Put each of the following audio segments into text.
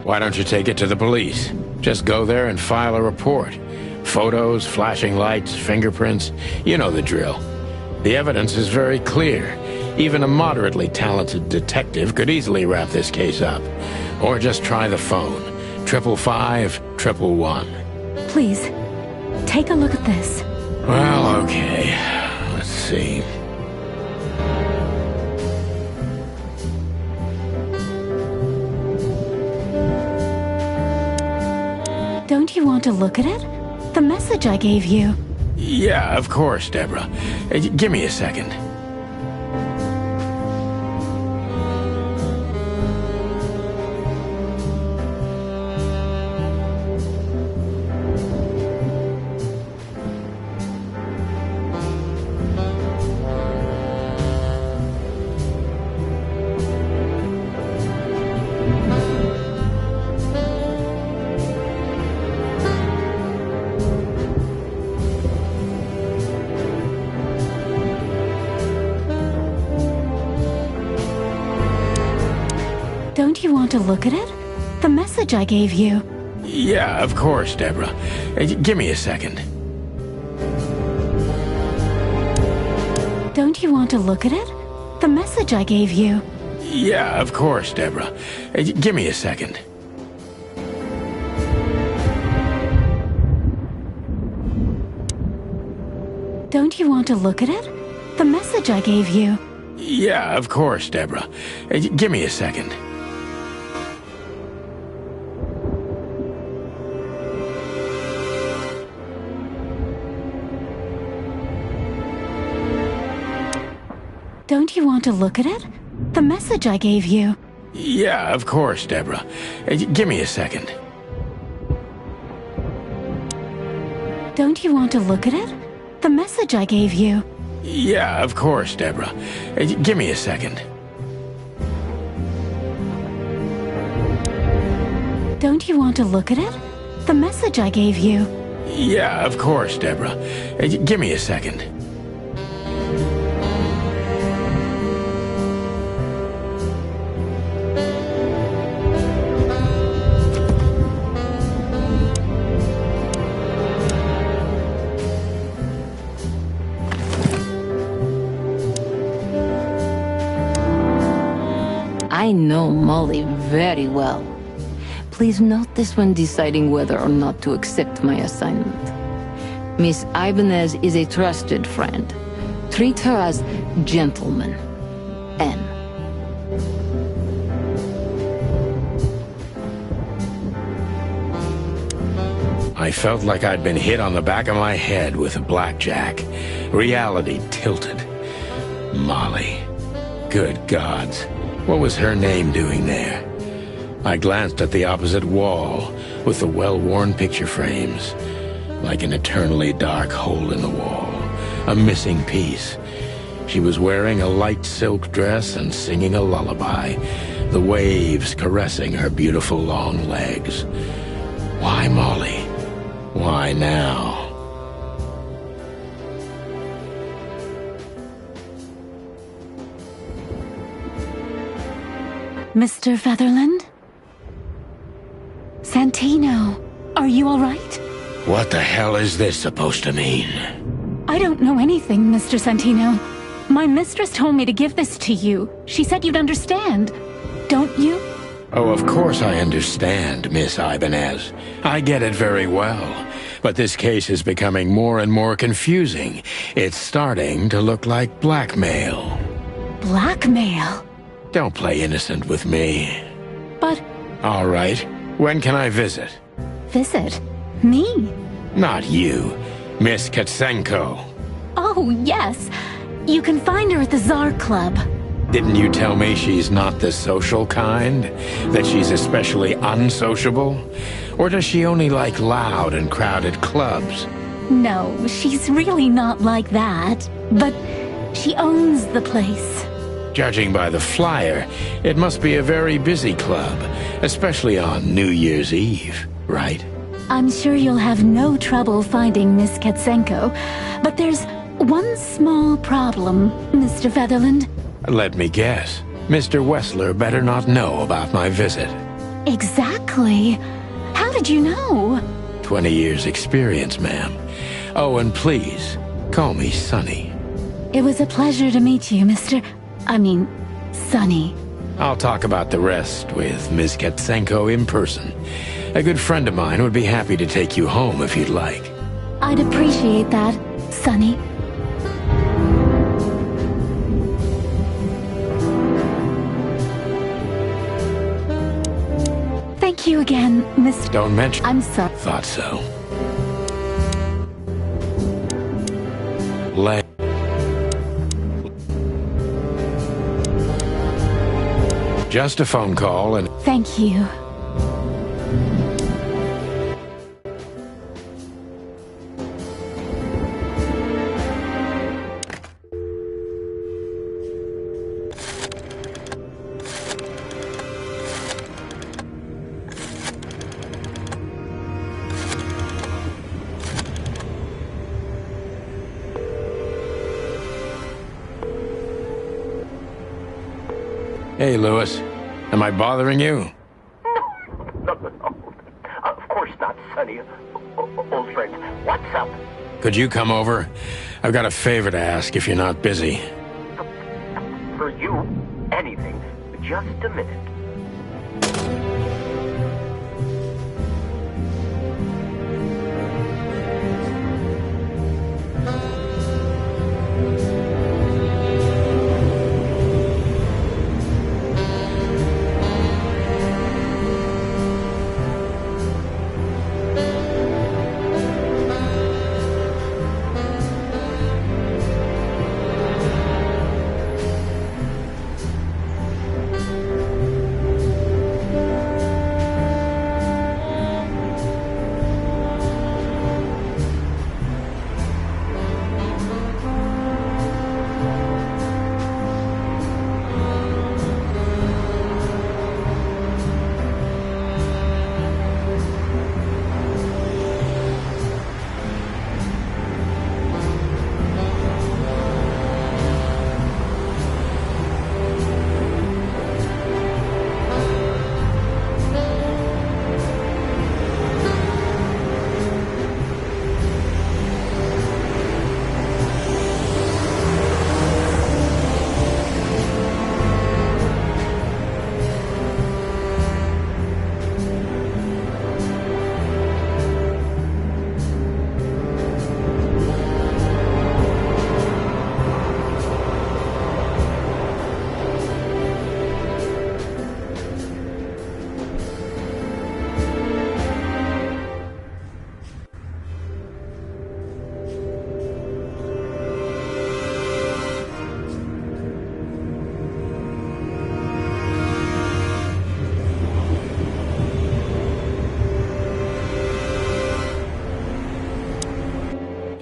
Why don't you take it to the police? Just go there and file a report. Photos, flashing lights, fingerprints, you know the drill. The evidence is very clear. Even a moderately talented detective could easily wrap this case up. Or just try the phone. 555-111. Please, take a look at this. Well, okay. Let's see. Don't you want to look at it? The message I gave you. Yeah, of course, Deborah. Give me a second. Don't you want to look at it? The message I gave you. Yeah, of course, Deborah. Give me a second. Don't you want to look at it? The message I gave you. Yeah, of course, Deborah. Give me a second. Don't you want to look at it? The message I gave you. Yeah, of course, Deborah. Give me a second. Don't you want to look at it? The message I gave you. Yeah, of course, Deborah. Give me a second. Don't you want to look at it? The message I gave you. Yeah, of course, Deborah. Give me a second. Don't you want to look at it? The message I gave you. Yeah, of course, Deborah. Give me a second. I know Molly very well. Please note this when deciding whether or not to accept my assignment. Miss Ibanez is a trusted friend. Treat her as gentleman. N. I felt like I'd been hit on the back of my head with a blackjack. Reality tilted. Molly. Good gods. What was her name doing there? I glanced at the opposite wall with the well-worn picture frames. Like an eternally dark hole in the wall. A missing piece. She was wearing a light silk dress and singing a lullaby. The waves caressing her beautiful long legs. Why Molly? Why now? Mr. Featherland? Santino, are you all right? What the hell is this supposed to mean? I don't know anything, Mr. Santino. My mistress told me to give this to you. She said you'd understand. Don't you? Oh, of course I understand, Miss Ibanez. I get it very well. But this case is becoming more and more confusing. It's starting to look like blackmail. Blackmail? Don't play innocent with me. But... All right. When can I visit? Visit? Me? Not you. Miss Katsenko. Oh, yes. You can find her at the Tsar Club. Didn't you tell me she's not the social kind? That she's especially unsociable? Or does she only like loud and crowded clubs? No, she's really not like that. But she owns the place. Judging by the flyer, it must be a very busy club, especially on New Year's Eve, right? I'm sure you'll have no trouble finding Miss Katsenko, but there's one small problem, Mr. Featherland. Let me guess. Mr. Wessler better not know about my visit. Exactly. How did you know? 20 years experience, ma'am. Oh, and please, call me Sonny. It was a pleasure to meet you, Sonny. I'll talk about the rest with Ms. Katsenko in person. A good friend of mine would be happy to take you home if you'd like. I'd appreciate that, Sonny. Thank you again, Mr. Don't mention... I'm sorry. Thought so. Just a phone call and... Thank you. Hey, Lewis. Am I bothering you? No. Of course not, Sonny. Old friend, what's up? Could you come over? I've got a favor to ask if you're not busy. For you, anything. Just a minute.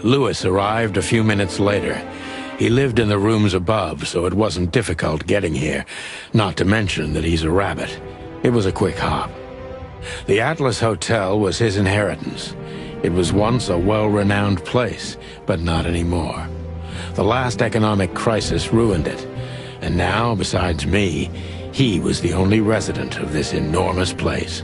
Lewis arrived a few minutes later. He lived in the rooms above, so it wasn't difficult getting here, not to mention that he's a rabbit. It was a quick hop. The Atlas Hotel was his inheritance. It was once a well-renowned place, but not anymore. The last economic crisis ruined it, and now, besides me, he was the only resident of this enormous place.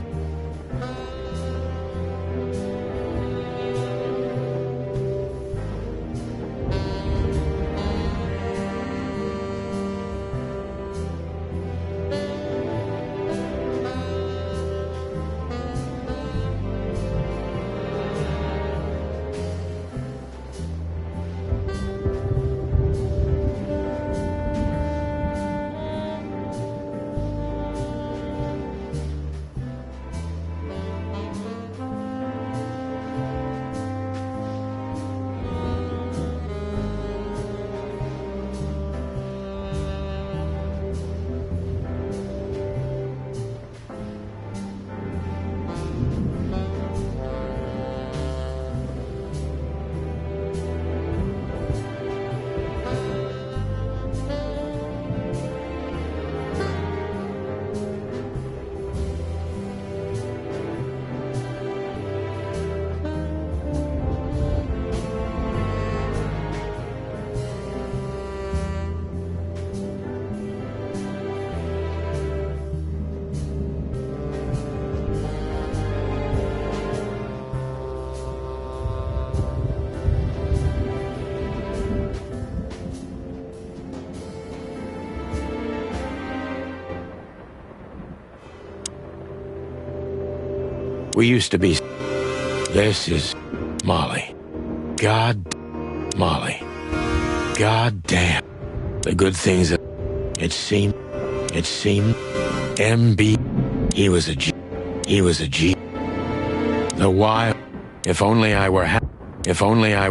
We used to be... This is... Molly. Molly. God damn. The good things that... It seemed... MB... He was a G... The wild... If only I were If only I...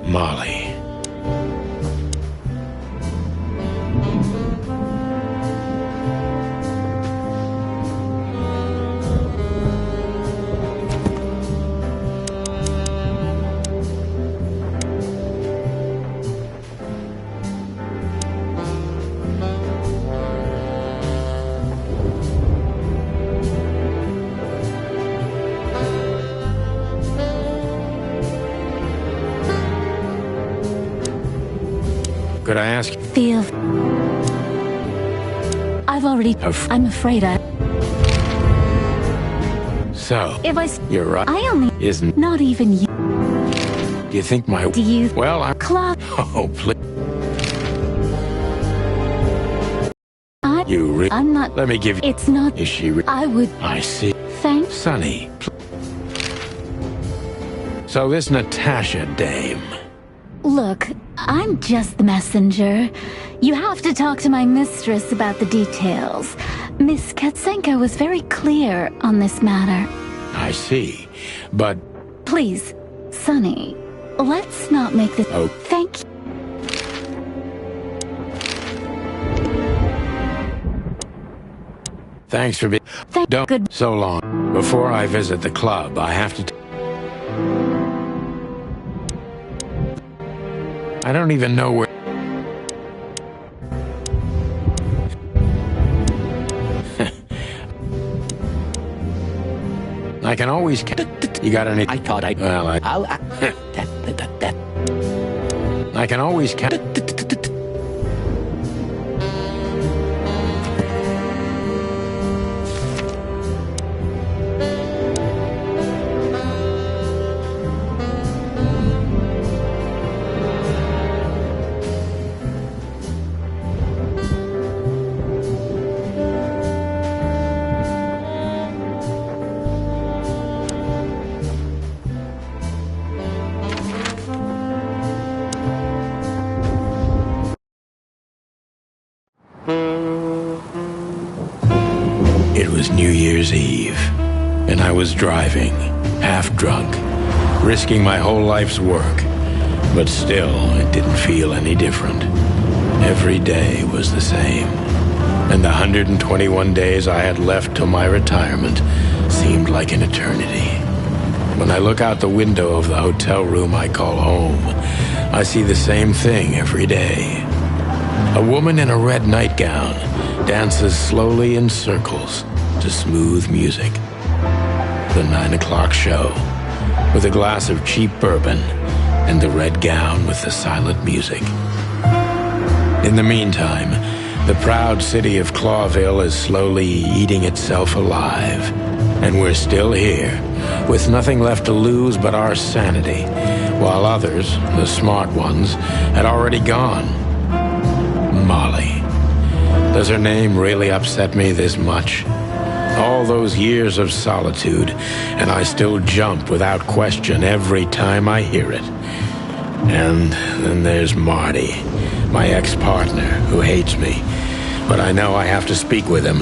Molly. Could I ask? I've already... I'm afraid I... So, If I... you're right. I only... Isn't... Not even you. Do you think my... Do you... Well, I'm... Clock... Oh, please. I'm not... Let me give you... It's not... Is she... I would... I see. Thank... Sonny. So this Natasha dame... Look, I'm just the messenger. You have to talk to my mistress about the details. Miss Katsenko was very clear on this matter. I see, but... Please, Sonny, let's not make this... Oh. Thank you. Thanks for being... Don't... Good. So long. Before I visit the club, I have to... I don't even know where... I can always... You got any... I thought I'd... Well, I can always... It was New Year's Eve, and I was driving, half drunk, risking my whole life's work. But still, it didn't feel any different. Every day was the same, and the 121 days I had left till my retirement seemed like an eternity. When I look out the window of the hotel room I call home, I see the same thing every day. A woman in a red nightgown dances slowly in circles to smooth music. The 9 o'clock show, with a glass of cheap bourbon and the red gown with the silent music. In the meantime, the proud city of Clawville is slowly eating itself alive. And we're still here, with nothing left to lose but our sanity, while others, the smart ones, had already gone. Molly. Does her name really upset me this much? All those years of solitude, and I still jump without question every time I hear it. And then there's Marty, my ex-partner, who hates me. But I know I have to speak with him,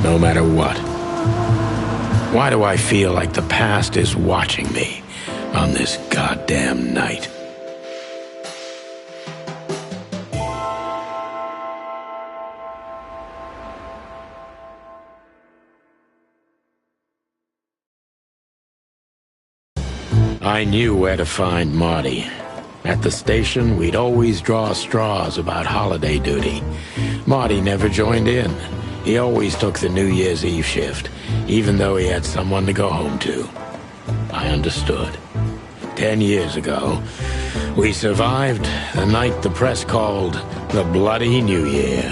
no matter what. Why do I feel like the past is watching me on this goddamn night? I knew where to find Marty. At the station, we'd always draw straws about holiday duty. Marty never joined in. He always took the New Year's Eve shift, even though he had someone to go home to. I understood. 10 years ago, we survived the night the press called the Bloody New Year.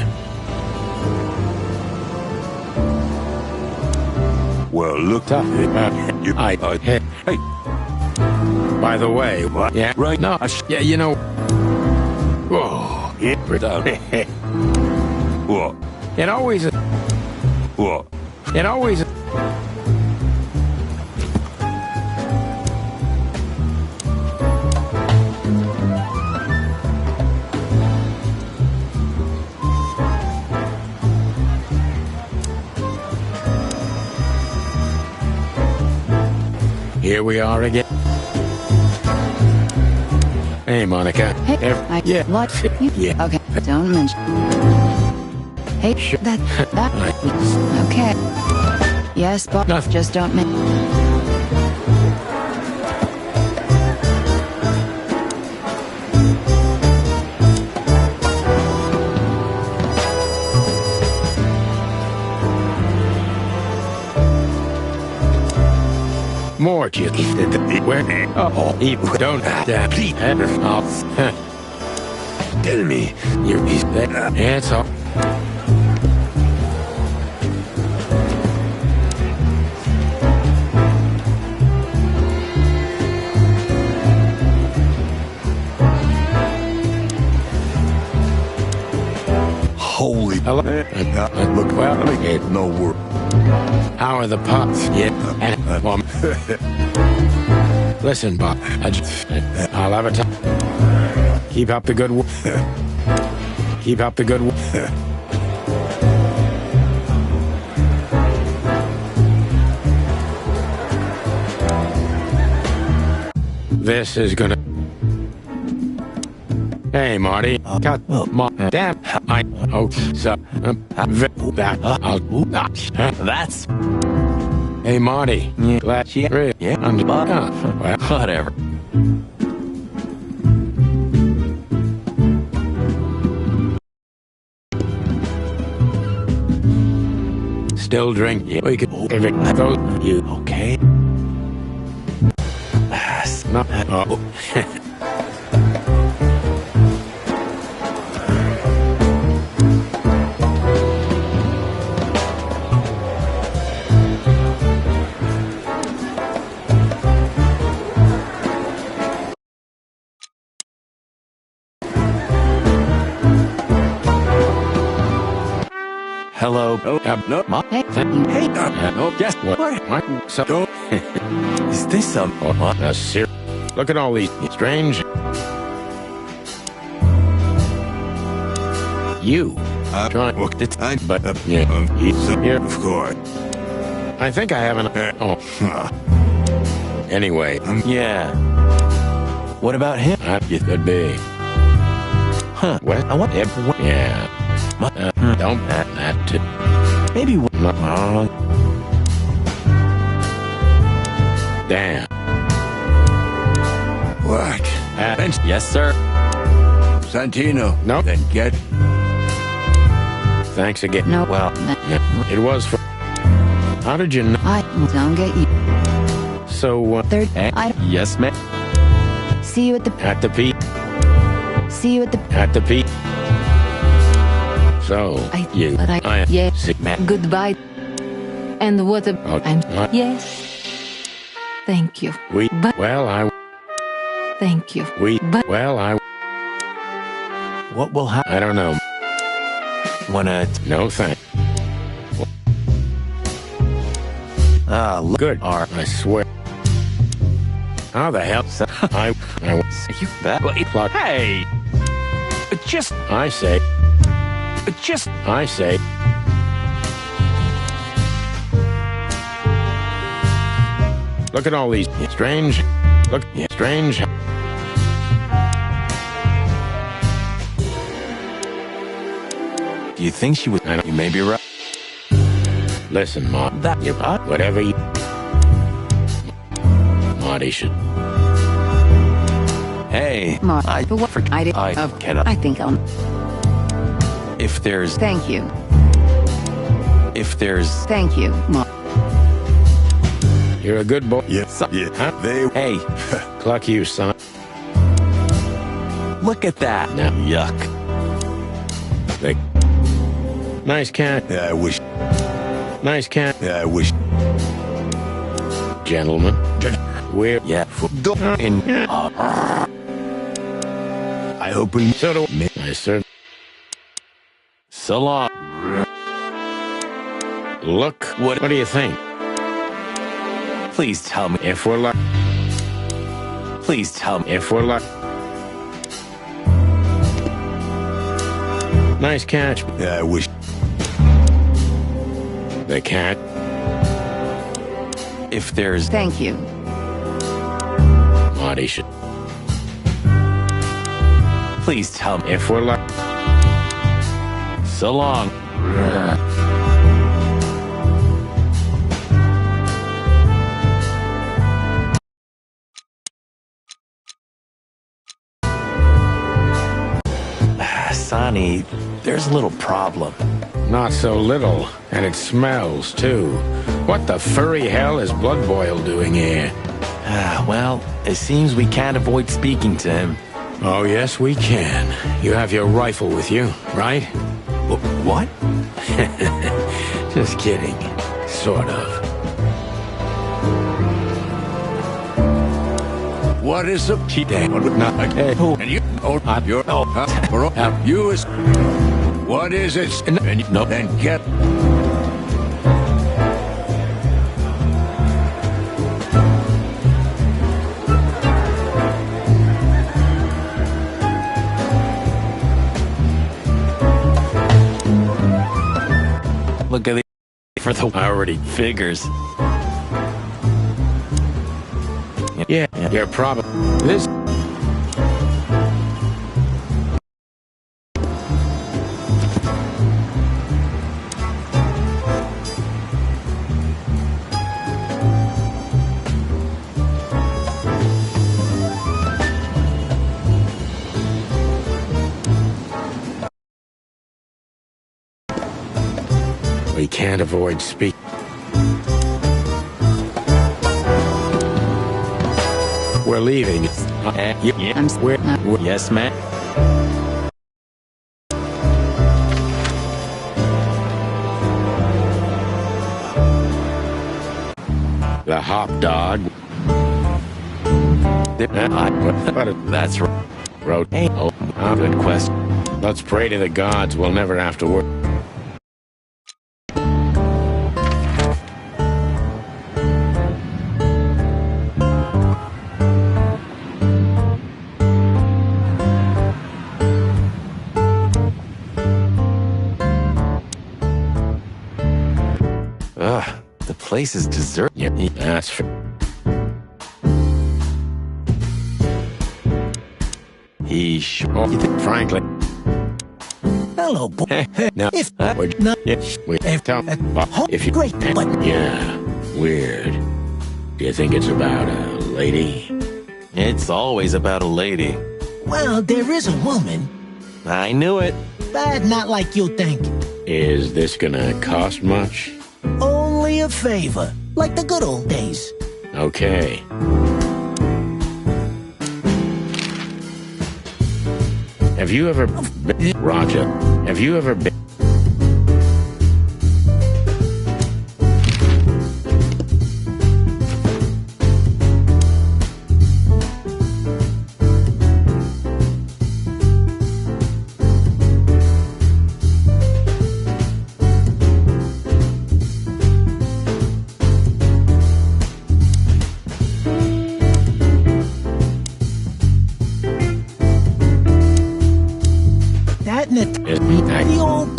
Well, look up. Hey. By the way, what? Yeah, right. No, yeah, you know. Whoa. Yeah, what? It always. What? It always. Here we are again. Hey, Monica. Hey, yeah. What? You? Yeah. Okay, don't mention. Hey, Sure. that. Okay. Yes, but Nothing. just don't mention. More to where? Oh, you don't please. Tell me. You're there. It's all. Holy. Hello. Look, Well, no word. how are the pups? Yeah. And, listen, Bob. I'll have a time. Keep up the good work. Keep up the good work. This is gonna. Hey, Marty. Cut. Damn. I. Oh, so. That. I'll. That's Hey, Marty. Glad you. yeah. Well, Whatever. still drink. We could. If it goes. You. Okay. No. Oh. Hello. Oh, no. Hey, Hey. Oh, guess what? What? So. Don't. Is this some? Look at all these strange. You. Trying. Look, it's I. But yeah. Here. Of course. I think I have an. Oh. Anyway, Yeah. What about him? it could be. Huh? What? I want him. Yeah. Don't that too. Maybe. Damn. What? Yes, sir. Santino. No. Then get. Thanks again. no. Well, Yeah, it was for. How did you know? I don't get you. So, Third. eh? I Yes, ma'am. see you at the. at the peak. See you at the. At the peak. So, you. But I. I Yeah. sick man. Goodbye. And what a... Oh, I'm... what? Yes. Thank you. We. But- Well, I. Thank you. We. But- Well, I. What will happen? I don't know. Wanna? No thanks. Look. Good. Are I swear. How the hell? I. you bet? Plot. Hey. Just. I say. Just. I say. Look at all these strange. Look, strange. Do you think she was? I don't- You may be right. Listen, Mom. That you. Whatever you. Marty should. Hey, Mark, I cannot. I think I'll. If there's, Thank you. Thank you, Mark. You're a good boy. Yeah. Yeah. Huh? hey, Cluck you, son. look at that. No. Yuck. They... Nice cat. Yeah, I wish. Nice cat. Yeah, I wish. Gentlemen. We're... Yeah. I hope we. So do I, sir. So long. Look, what do you think? Please tell me. If we're lucky. Please tell me. If we're lucky. Nice catch. Yeah, I wish. The cat. If there's, Thank you. Marty should. please tell me. If we're lucky. So long. Sonny, there's a little problem. Not so little. And it smells, too. What the furry hell is Blood Boil doing here? Well, it seems we can't avoid speaking to him. Oh, yes, we can. You have your rifle with you, right? What? Just kidding. Sort of. What is the cheating? And you? Oh, you're. You is. What is it? And you, No. Then get. Look at the for the I already... figures. Yeah, you're probably... This... We can't avoid speak. We're leaving. Yes, ma'am. The hop dog. That's right. Road. Hey, Oh, good question. let's pray to the gods we'll never have to work. Ugh, the place is deserted. Yeah, that's fair. He sure. Oh, you think, frankly. Hello, boy. No, If we're not, we tell if you great, but yeah, weird. Do you think it's about a lady? It's always about a lady. well, there is a woman, I knew it. but not like you think. Is this gonna cost much? Only a favor, like the good old days. Okay. Have you ever been, Roger? Have you ever been? That and Is, the old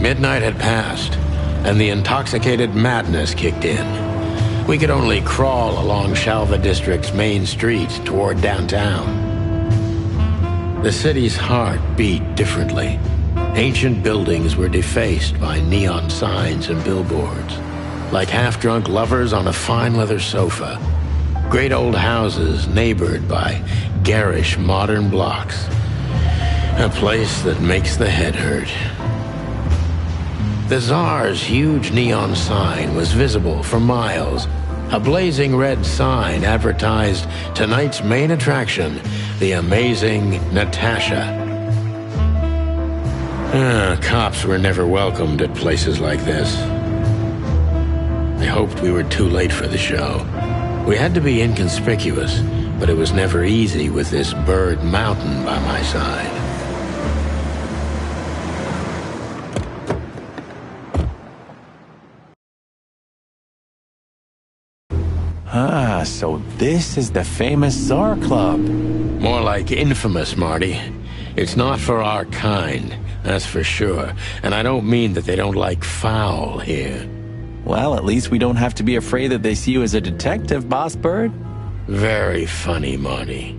Midnight had passed, and the intoxicated madness kicked in. We could only crawl along Shalva District's main street toward downtown. The city's heart beat differently. Ancient buildings were defaced by neon signs and billboards, like half-drunk lovers on a fine leather sofa. Great old houses neighbored by garish modern blocks. A place that makes the head hurt. The Tsar's huge neon sign was visible for miles. A blazing red sign advertised tonight's main attraction, the amazing Natasha. Cops were never welcomed at places like this. I hoped we were too late for the show. We had to be inconspicuous, but it was never easy with this bird mountain by my side. Ah, so this is the famous Tsar Club. More like infamous, Marty. It's not for our kind, that's for sure. And I don't mean that they don't like foul here. Well, at least we don't have to be afraid that they see you as a detective, Boss Bird. Very funny, Marty.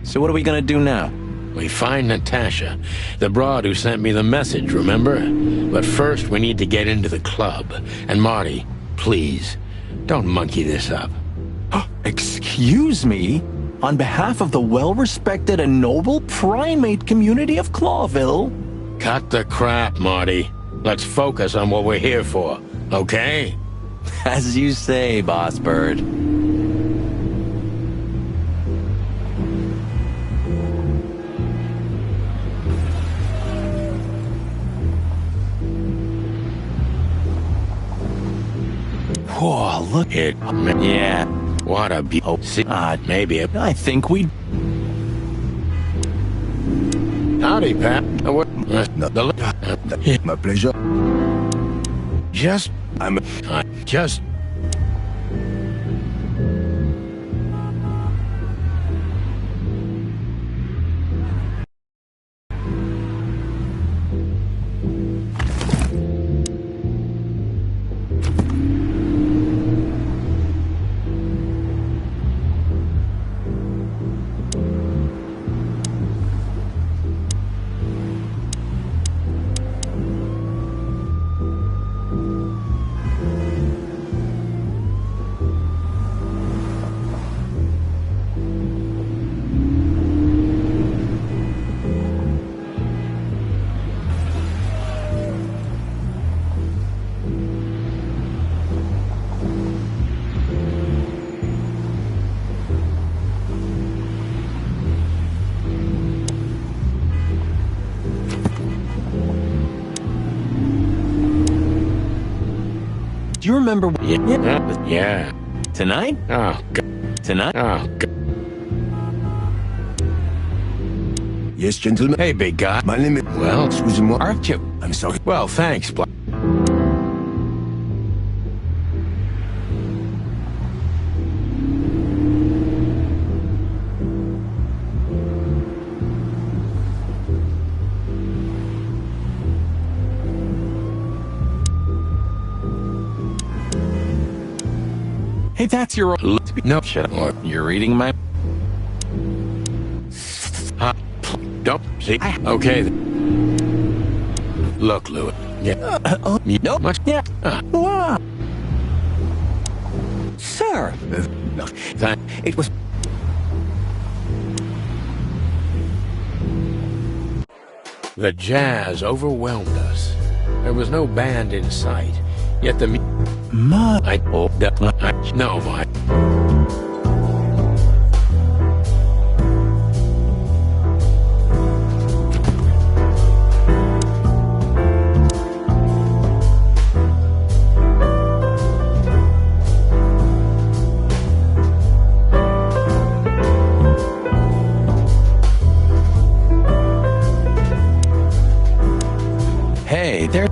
So what are we gonna do now? We find Natasha, the broad who sent me the message, remember? But first we need to get into the club. And Marty, please, don't monkey this up. Excuse me? On behalf of the well-respected and noble primate community of Clawville? Cut the crap, Marty. Let's focus on what we're here for, okay? As you say, Boss Bird. Whoa, look It, Yeah. what a maybe a... I think we... Howdy, Pat. My pleasure. Just... just... Do you remember... Yeah. Tonight? Oh, God. Tonight? Oh, God. Yes, gentlemen. Hey, big guy. My name is... Well, Excusez-moi. aren't you? I'm sorry. Well, thanks, Black. Hey, that's your... No, shut up. You're reading my... Don't see. Okay. Look, Louis. Yeah. Nope. Much. Yeah. Wow. Sir. No. It was. The jazz overwhelmed us. There was no band in sight, yet the. Ma... No, my. Hey, there...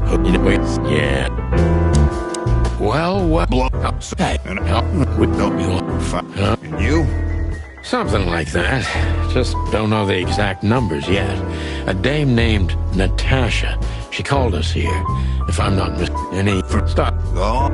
Yeah. Well, what? Blow up. Hey, And we don't be fun. Huh? And you? Something like that. Just don't know the exact numbers yet. A dame named Natasha. She called us here. If I'm not any... Stop. Oh.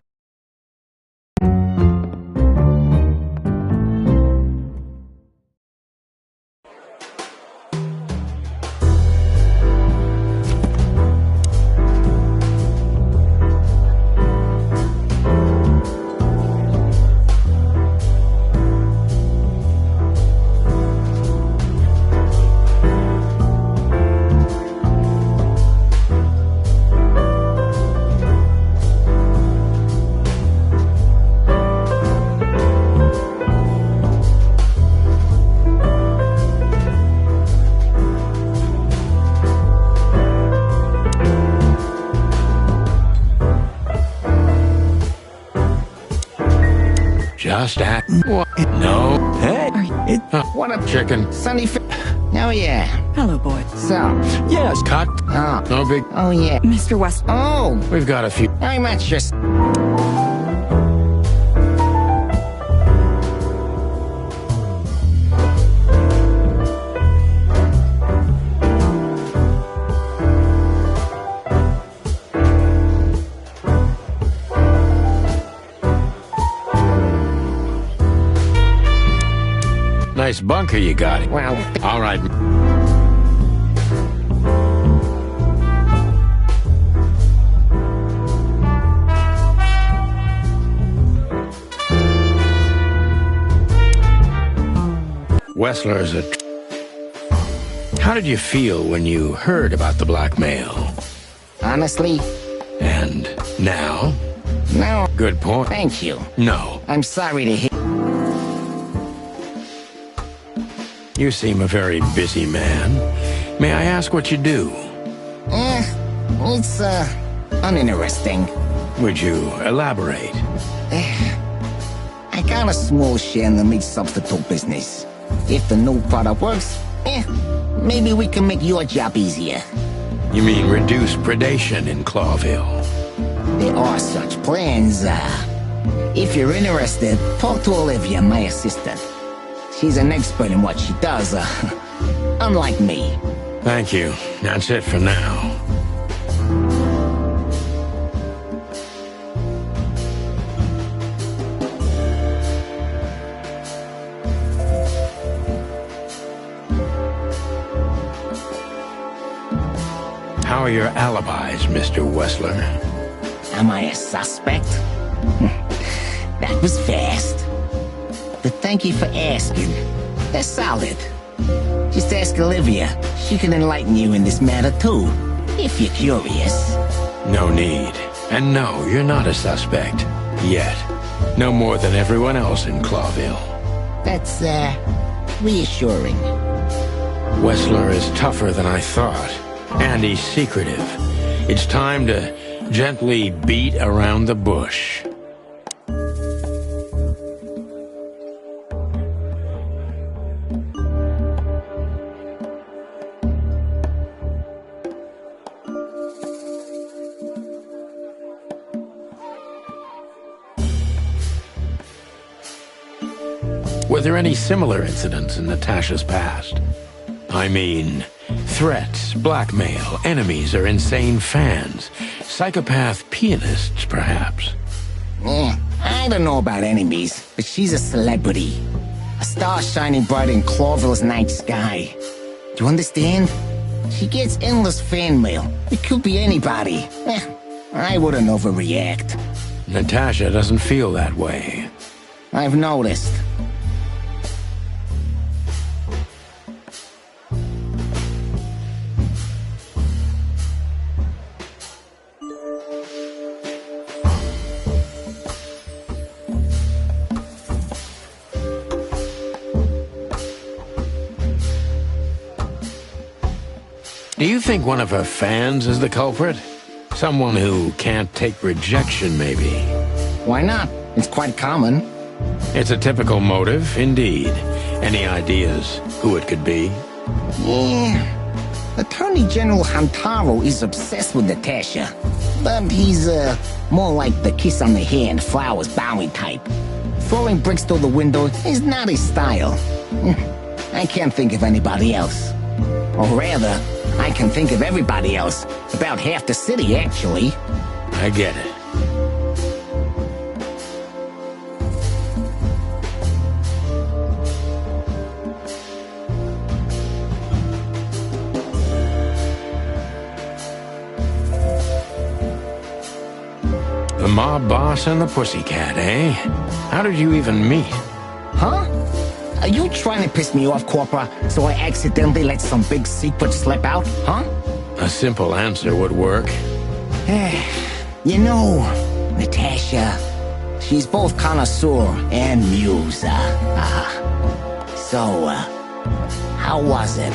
Just act. What? No. Hey, What a chicken. Sunny Oh, yeah. Hello, boy. So, yes, Cut. oh, No big. oh, yeah. Mr. West. Oh, We've got a few. I'm not just... Nice bunker you got. Well, All right. Wessler's a... How did you feel when you heard about the blackmail? honestly, And now? no. Good point. Thank you. No. I'm sorry to hear... You seem a very busy man. May I ask what you do? It's, uninteresting. Would you elaborate? I got a small share in the meat substitute business. If the new product works, maybe we can make your job easier. You mean reduce predation in Clawville? There are such plans. If you're interested, talk to Olivia, my assistant. She's an expert in what she does, unlike me. Thank you. That's it for now. How are your alibis, Mr. Wessler? Am I a suspect? That was fast. But thank you for asking. They're solid. Just ask Olivia. She can enlighten you in this matter too, if you're curious. No need. And no, you're not a suspect. Yet. No more than everyone else in Clawville. That's, reassuring. Wessler is tougher than I thought. And he's secretive. It's time to gently beat around the bush. Were there any similar incidents in Natasha's past? I mean, threats, blackmail, enemies or insane fans, psychopath pianists, perhaps. I don't know about enemies, but she's a celebrity. A star shining bright in Clawville's night sky. Do you understand? She gets endless fan mail. It could be anybody. I wouldn't overreact. Natasha doesn't feel that way. I've noticed. Do you think one of her fans is the culprit? Someone who can't take rejection, maybe. Why not? It's quite common. It's a typical motive, indeed. Any ideas who it could be? Yeah. Attorney General Hamtaro is obsessed with Natasha. But he's, more like the kiss on the hand, flowers bowing type. Throwing bricks through the window is not his style. I can't think of anybody else. Or rather, I can think of everybody else. About half the city, actually. I get it. The mob boss and the pussycat, eh? How did you even meet? Huh? Are you trying to piss me off, Corpora, so I accidentally let some big secret slip out, huh? A simple answer would work. You know, Natasha, she's both connoisseur and muse. So, how was it?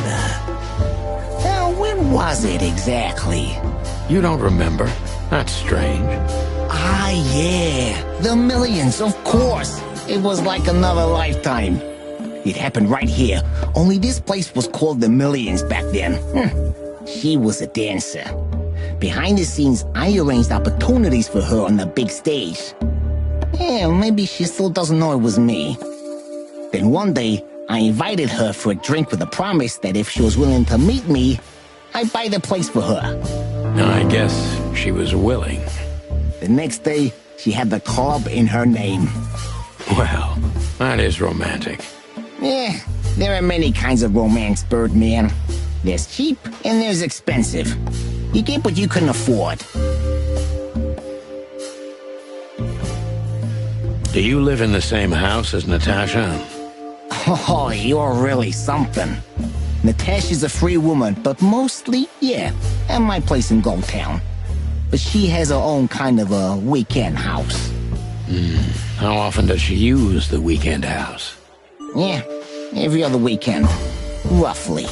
When was it exactly? You don't remember? That's strange. Ah, yeah. The millions, of course. It was like another lifetime. It happened right here. Only this place was called the Millions back then. She was a dancer. Behind the scenes, I arranged opportunities for her on the big stage. Yeah, maybe she still doesn't know it was me. Then one day, I invited her for a drink with a promise that if she was willing to meet me, I'd buy the place for her. I guess she was willing. The next day, she had the club in her name. Well, that is romantic. Yeah, there are many kinds of romance, Birdman. There's cheap and there's expensive. You get what you can afford. Do you live in the same house as Natasha? Oh, you're really something. Natasha's a free woman, but mostly, yeah, at my place in Gold Town. But she has her own kind of a weekend house. How often does she use the weekend house? Yeah, every other weekend, roughly.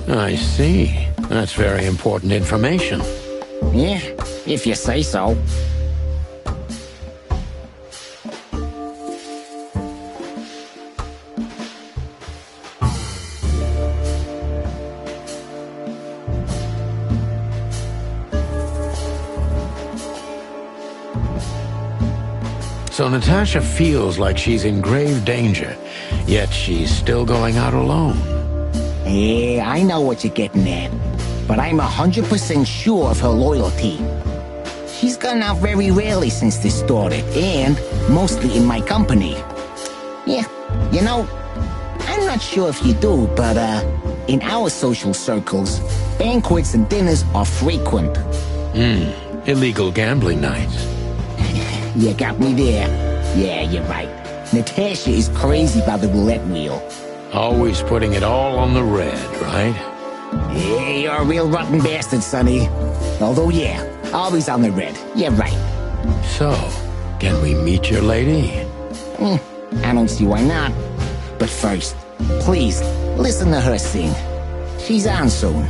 I see. That's very important information. Yeah, if you say so. So Natasha feels like she's in grave danger, yet she's still going out alone. Yeah, I know what you're getting at. But I'm 100% sure of her loyalty. She's gone out very rarely since this started, and mostly in my company. Yeah, you know, I'm not sure if you do, but in our social circles, banquets and dinners are frequent. Illegal gambling nights. You got me there. Yeah, you're right. Natasha is crazy about the roulette wheel. Always putting it all on the red, right? Yeah, you're a real rotten bastard, Sonny. Although, yeah, always on the red. You're right. So, can we meet your lady? I don't see why not. But first, please, listen to her sing. She's on soon.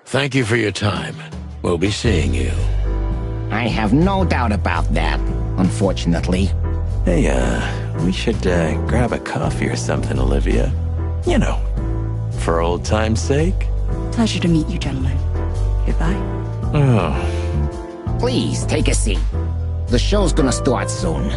Thank you for your time. We'll be seeing you. I have no doubt about that, unfortunately. Hey, we should grab a coffee or something, Olivia. You know, for old time's sake. Pleasure to meet you, gentlemen. Goodbye. Oh. Please, take a seat. The show's gonna start soon.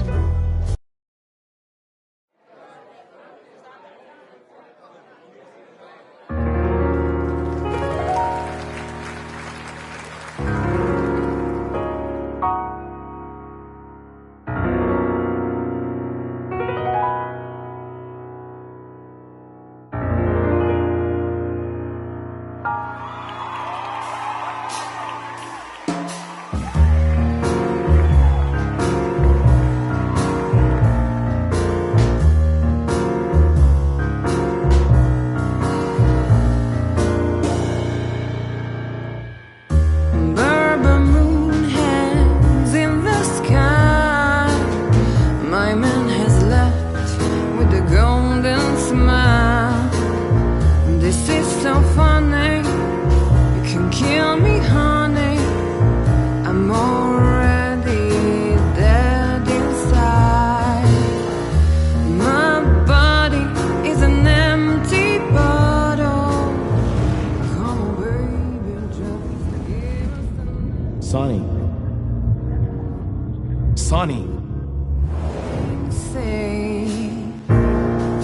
Say,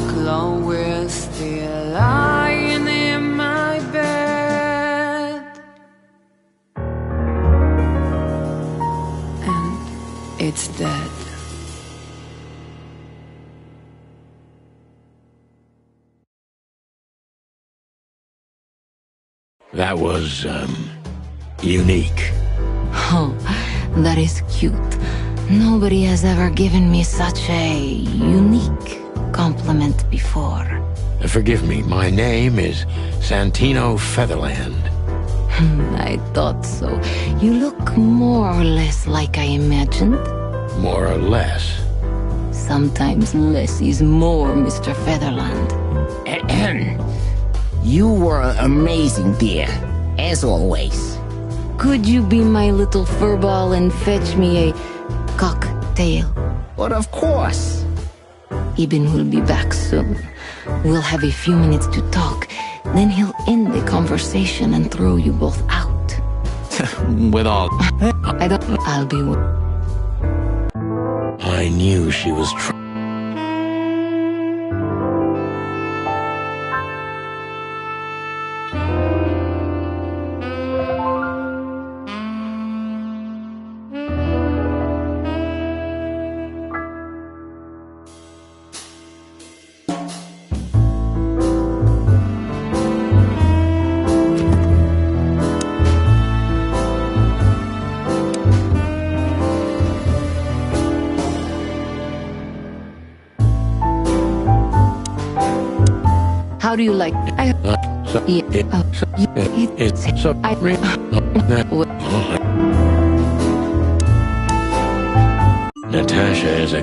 Chloe's still lying in my bed, and it's dead. That was, unique. Oh, that is cute. Nobody has ever given me such a unique compliment before. Forgive me, my name is Santino Featherland. I thought so. You look more or less like I imagined. More or less. Sometimes less is more, Mr. Featherland. You were amazing, dear, as always. Could you be my little furball and fetch me a cocktail? But of course. Ibn will be back soon. We'll have a few minutes to talk. Then he'll end the conversation and throw you both out. With all... I'll be... I knew she was How do you like... Natasha is a...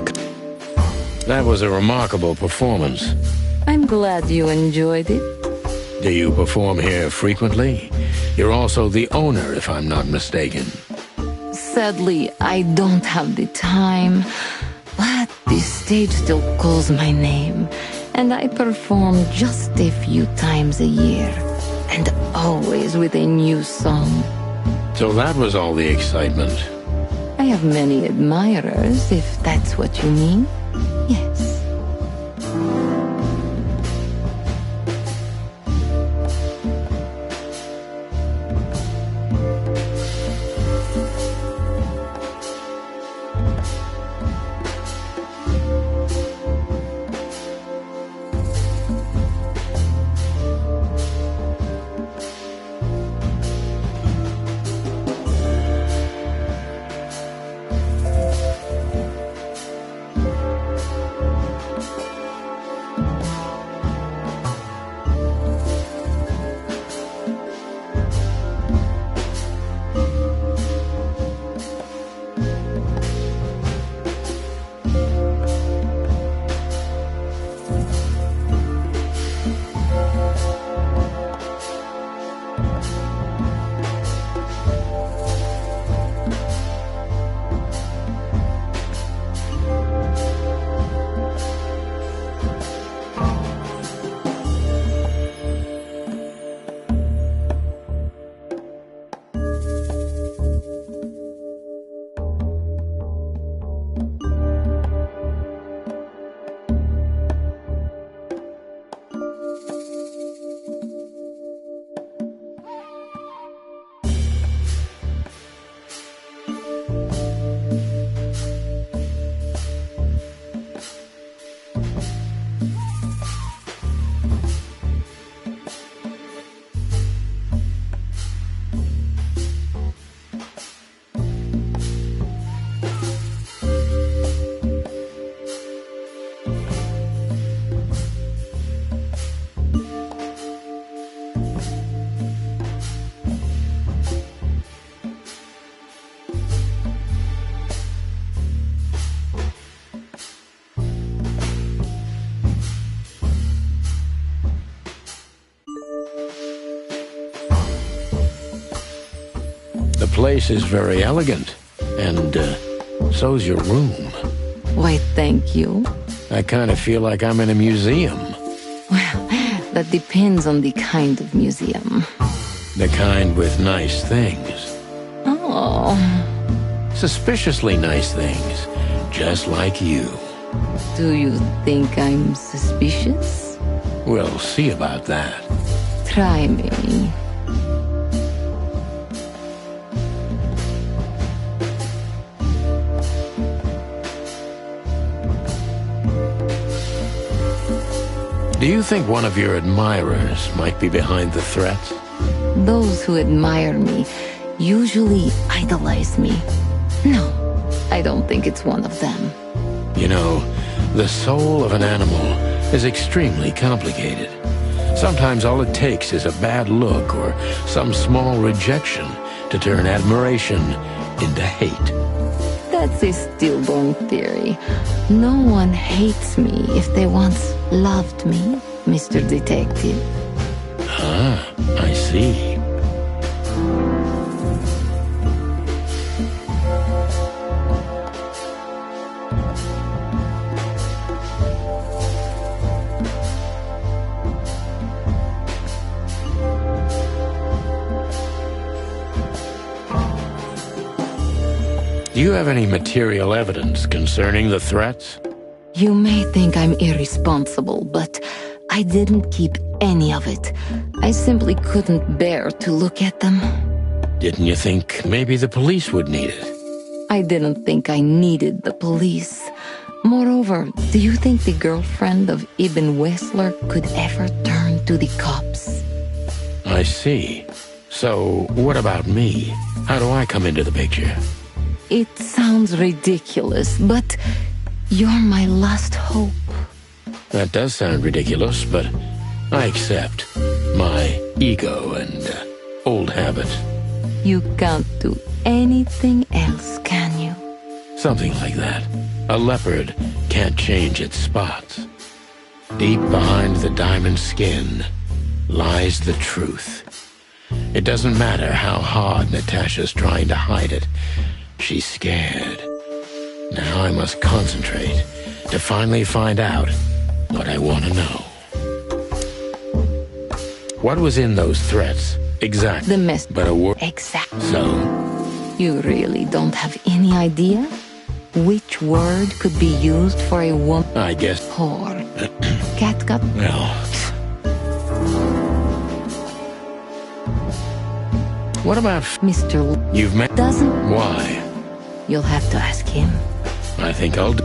That was a remarkable performance. I'm glad you enjoyed it. Do you perform here frequently? You're also the owner, if I'm not mistaken. Sadly, I don't have the time. But this stage still calls my name. And I perform just a few times a year. And always with a new song. So that was all the excitement. I have many admirers, if that's what you mean. Yes. The place is very elegant, and so's your room. Why, thank you. I kind of feel like I'm in a museum. Well, that depends on the kind of museum. The kind with nice things. Oh. Suspiciously nice things. just like you. Do you think I'm suspicious? We'll see about that. Try me. Do you think one of your admirers might be behind the threats? Those who admire me usually idolize me. No, I don't think it's one of them. You know, the soul of an animal is extremely complicated. Sometimes all it takes is a bad look or some small rejection to turn admiration into hate. That's a stillborn theory. No one hates me if they once loved me, Mr. Detective. Ah, I see. Do you have any material evidence concerning the threats? You may think I'm irresponsible, but I didn't keep any of it. I simply couldn't bear to look at them. Didn't you think maybe the police would need it? I didn't think I needed the police. Moreover, do you think the girlfriend of Ibn Wessler could ever turn to the cops? I see. So, what about me? How do I come into the picture? It sounds ridiculous, but you're my last hope. That does sound ridiculous, but I accept my ego and old habits. You can't do anything else, can you? Something like that. A leopard can't change its spots. Deep behind the diamond skin lies the truth. It doesn't matter how hard Natasha's trying to hide it. She's scared. Now I must concentrate to finally find out what I want to know. What was in those threats? Exactly. The mess. But a word. Exactly. So? You really don't have any idea? Which word could be used for a woman? I guess. Whore. Catgut. Well. What about Mr. You've met? Doesn't. Why? You'll have to ask him. I think I'll do.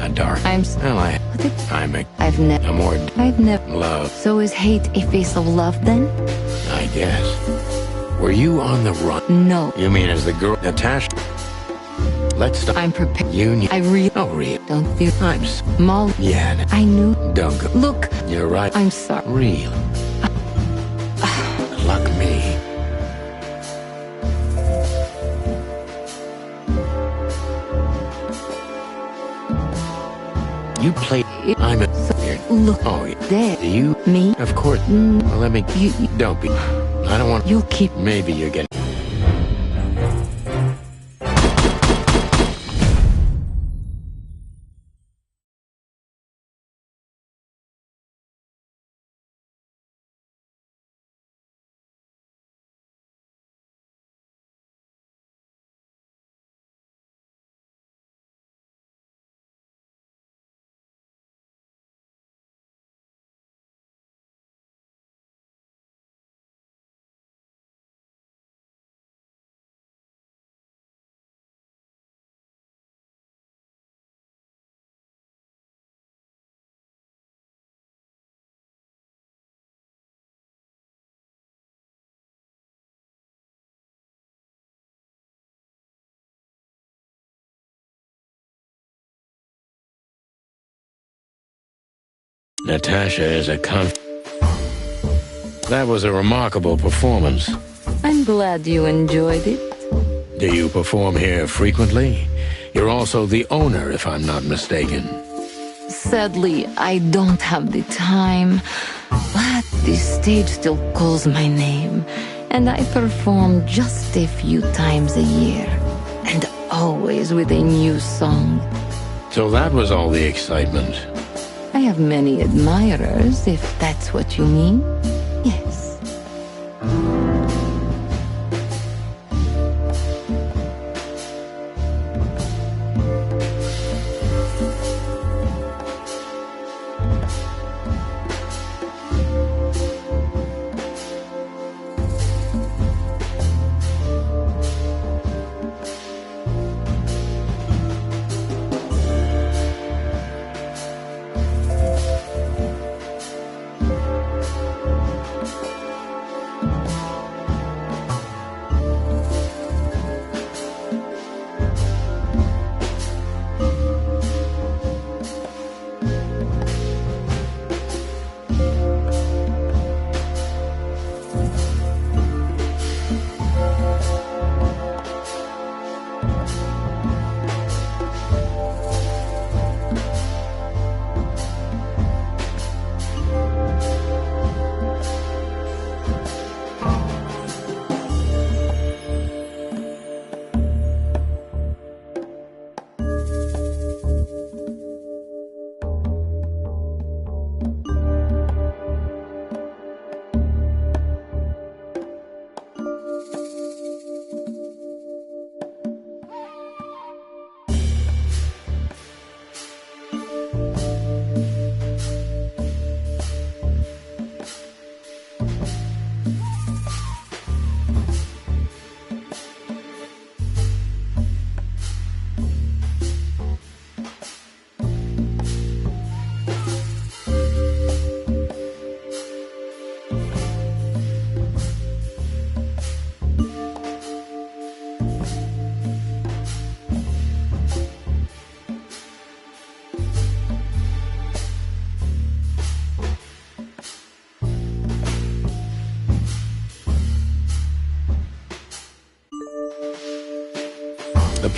A dark. I've never. More. I've never. Love. So is hate a face of love then? I guess. Were you on the run? No. You mean as the girl, Natasha? Let's stop. I'm prepared. You. I really. Oh, real. Don't feel. I'm. Molly. Yeah. I knew. Don't go. Look. You're right. I'm sorry. Real. Luck me. You play. I'm a. Look. Oh, yeah. There. You. Me. Of course. Well, let me. You. Don't be. I don't want. You'll keep. Maybe you're getting. Natasha is a That was a remarkable performance. I'm glad you enjoyed it. Do you perform here frequently? You're also the owner, if I'm not mistaken. Sadly, I don't have the time, but the stage still calls my name, and I perform just a few times a year, and always with a new song. So that was all the excitement. I have many admirers, if that's what you mean. Yes.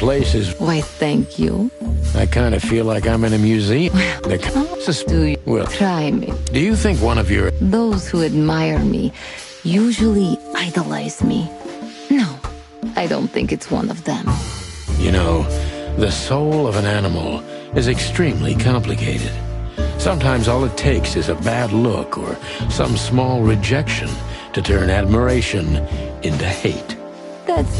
place is... Why, thank you. I kind of feel like I'm in a museum. Do you Well, try me? do you think one of your... Those who admire me usually idolize me. No, I don't think it's one of them. You know, the soul of an animal is extremely complicated. Sometimes all it takes is a bad look or some small rejection to turn admiration into hate. That's...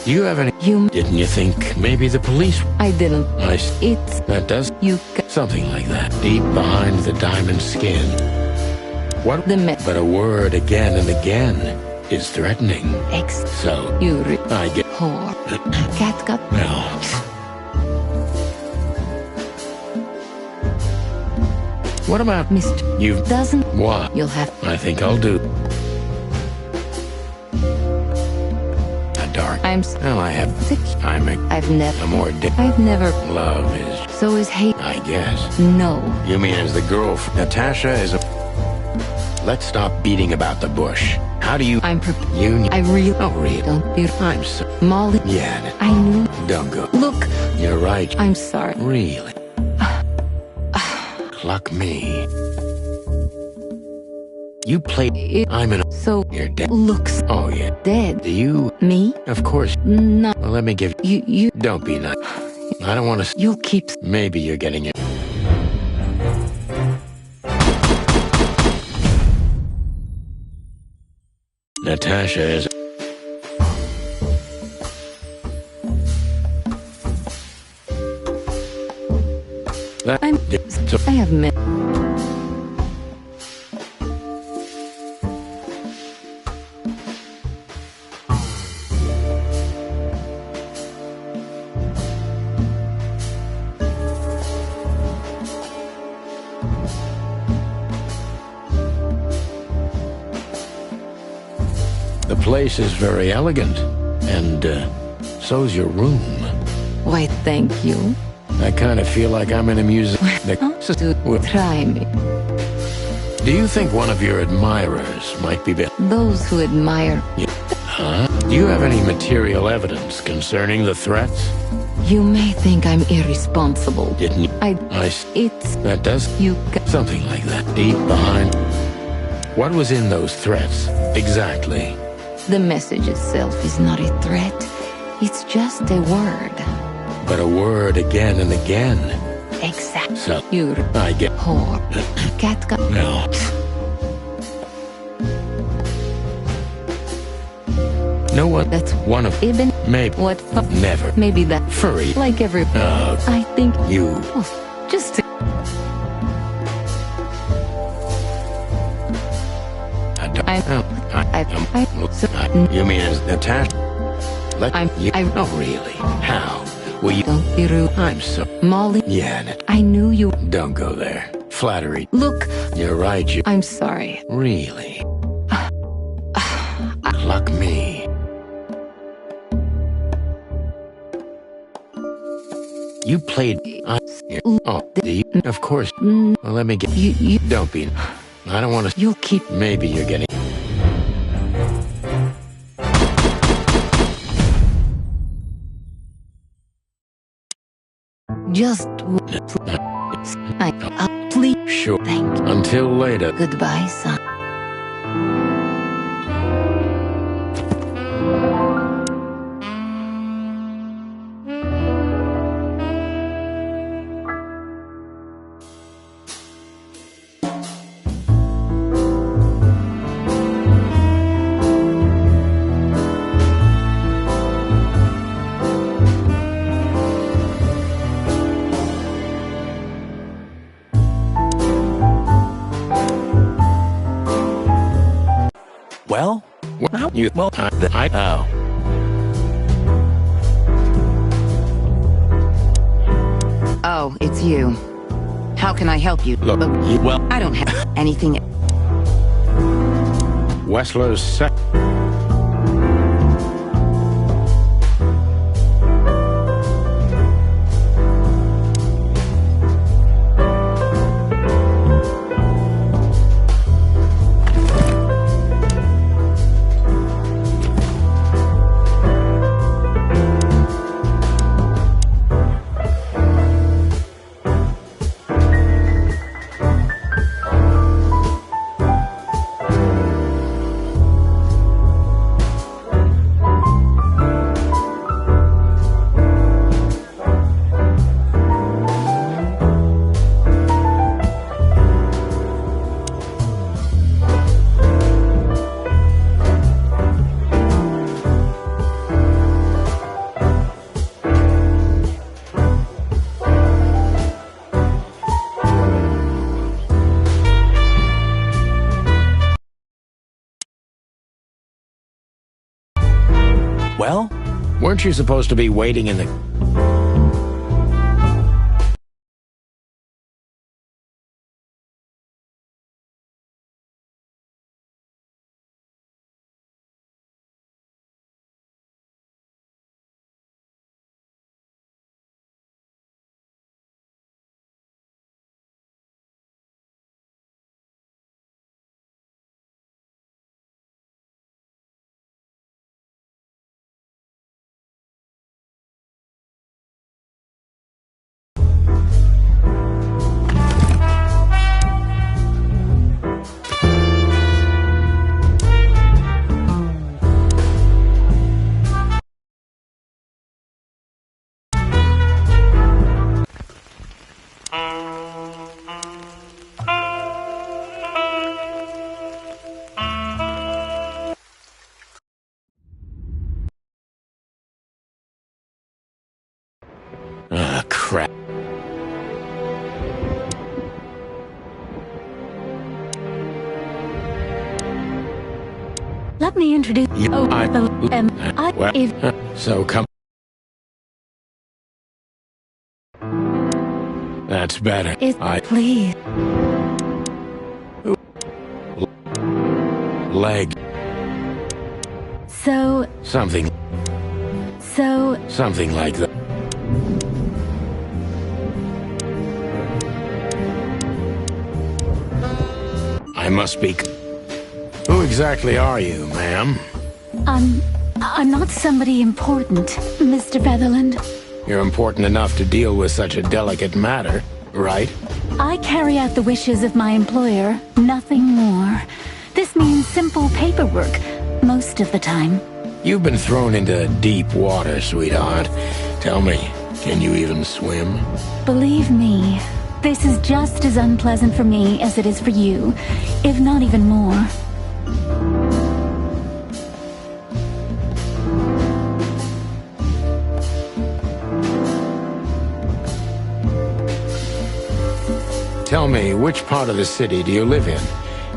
Do you have any... Didn't you think maybe the police... I didn't. It's... That does... You... Something like that. Deep behind the diamond skin. What? But a word again and again is threatening. So... I get... Whore. Cat got... Well... What about... Mr. You... Doesn't... What? You'll have... I think I'll do... Dark. Well, I have... I've never... more... I've never... Love is... So is hate. I guess. No. You mean as the girl... Natasha is a... Let's stop beating about the bush. How do you... I'm You... I really... Oh, really? Don't be... I'm so... Molly... Yeah. I knew... Don't go. Look... You're right. I'm sorry. Really? Cluck me. You played... I'm in... So... You're dead. Looks... Oh, yeah. Dead. Do you... Me? Of course. No. Well, let me give... You... Don't be nuts. I don't want to... You'll keep... Maybe you're getting it. Natasha is... I have met... The place is very elegant, and so's your room. Why, thank you. I kind of feel like I'm in a museum. Try me. Do you think one of your admirers might be... Those who admire... Huh? Do you have any material evidence concerning the threats? You may think I'm irresponsible. Didn't you? It's... That does... You... Something like that. Deep behind... What was in those threats, exactly? The message itself is not a threat. It's just a word. But a word again and again. Exactly. So... I get... Whore. Cat got... No. No one... That's one of... Ibn... Maybe... What? Never. Maybe that... Furry. Like every... I think... You... Oh, just... You mean as Natasha? Oh, really? How? Will you... Don't be rude. I'm so... Molly... Yeah, I knew you... Don't go there. Flattery. Look... You're right, you... I'm sorry. Really? Luck me. You played... Oh, do you? Of course. Well, let me get... You... Don't be... I don't want to... You'll keep... Maybe you're getting... Just... please... Sure. Thank you. Until later. Goodbye, son. Well? You... Well, Oh. Oh, it's you. How can I help you? Look, well... I don't have anything... Wessler's Well? Weren't you supposed to be waiting in the... Ah, crap. Let me introduce you. So come... That's better. Please. Leg. So... Something like that. I must be... Who exactly are you, ma'am? I'm not somebody important, Mr. Featherland. You're important enough to deal with such a delicate matter, right? I carry out the wishes of my employer, nothing more. This means simple paperwork, most of the time. You've been thrown into deep water, sweetheart. Tell me, can you even swim? Believe me, this is just as unpleasant for me as it is for you, if not even more. Tell me, which part of the city do you live in?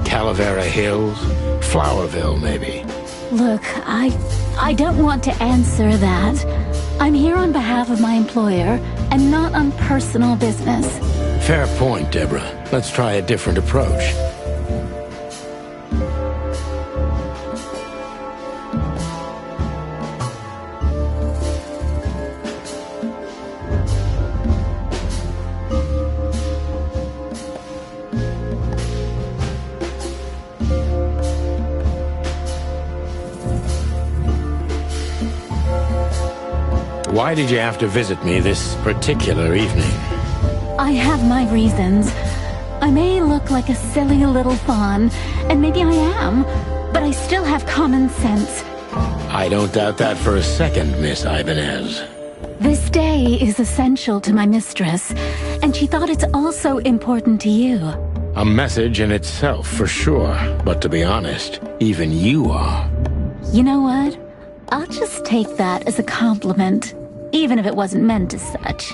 Calavera Hills? Flowerville, maybe? Look, I don't want to answer that. I'm here on behalf of my employer, and not on personal business. Fair point, Deborah. Let's try a different approach. Why did you have to visit me this particular evening? I have my reasons. I may look like a silly little fawn, and maybe I am, but I still have common sense. I don't doubt that for a second, Miss Ibanez. This day is essential to my mistress, and she thought it's also important to you. A message in itself, for sure. But to be honest, even you are. You know what? I'll just take that as a compliment, even if it wasn't meant as such.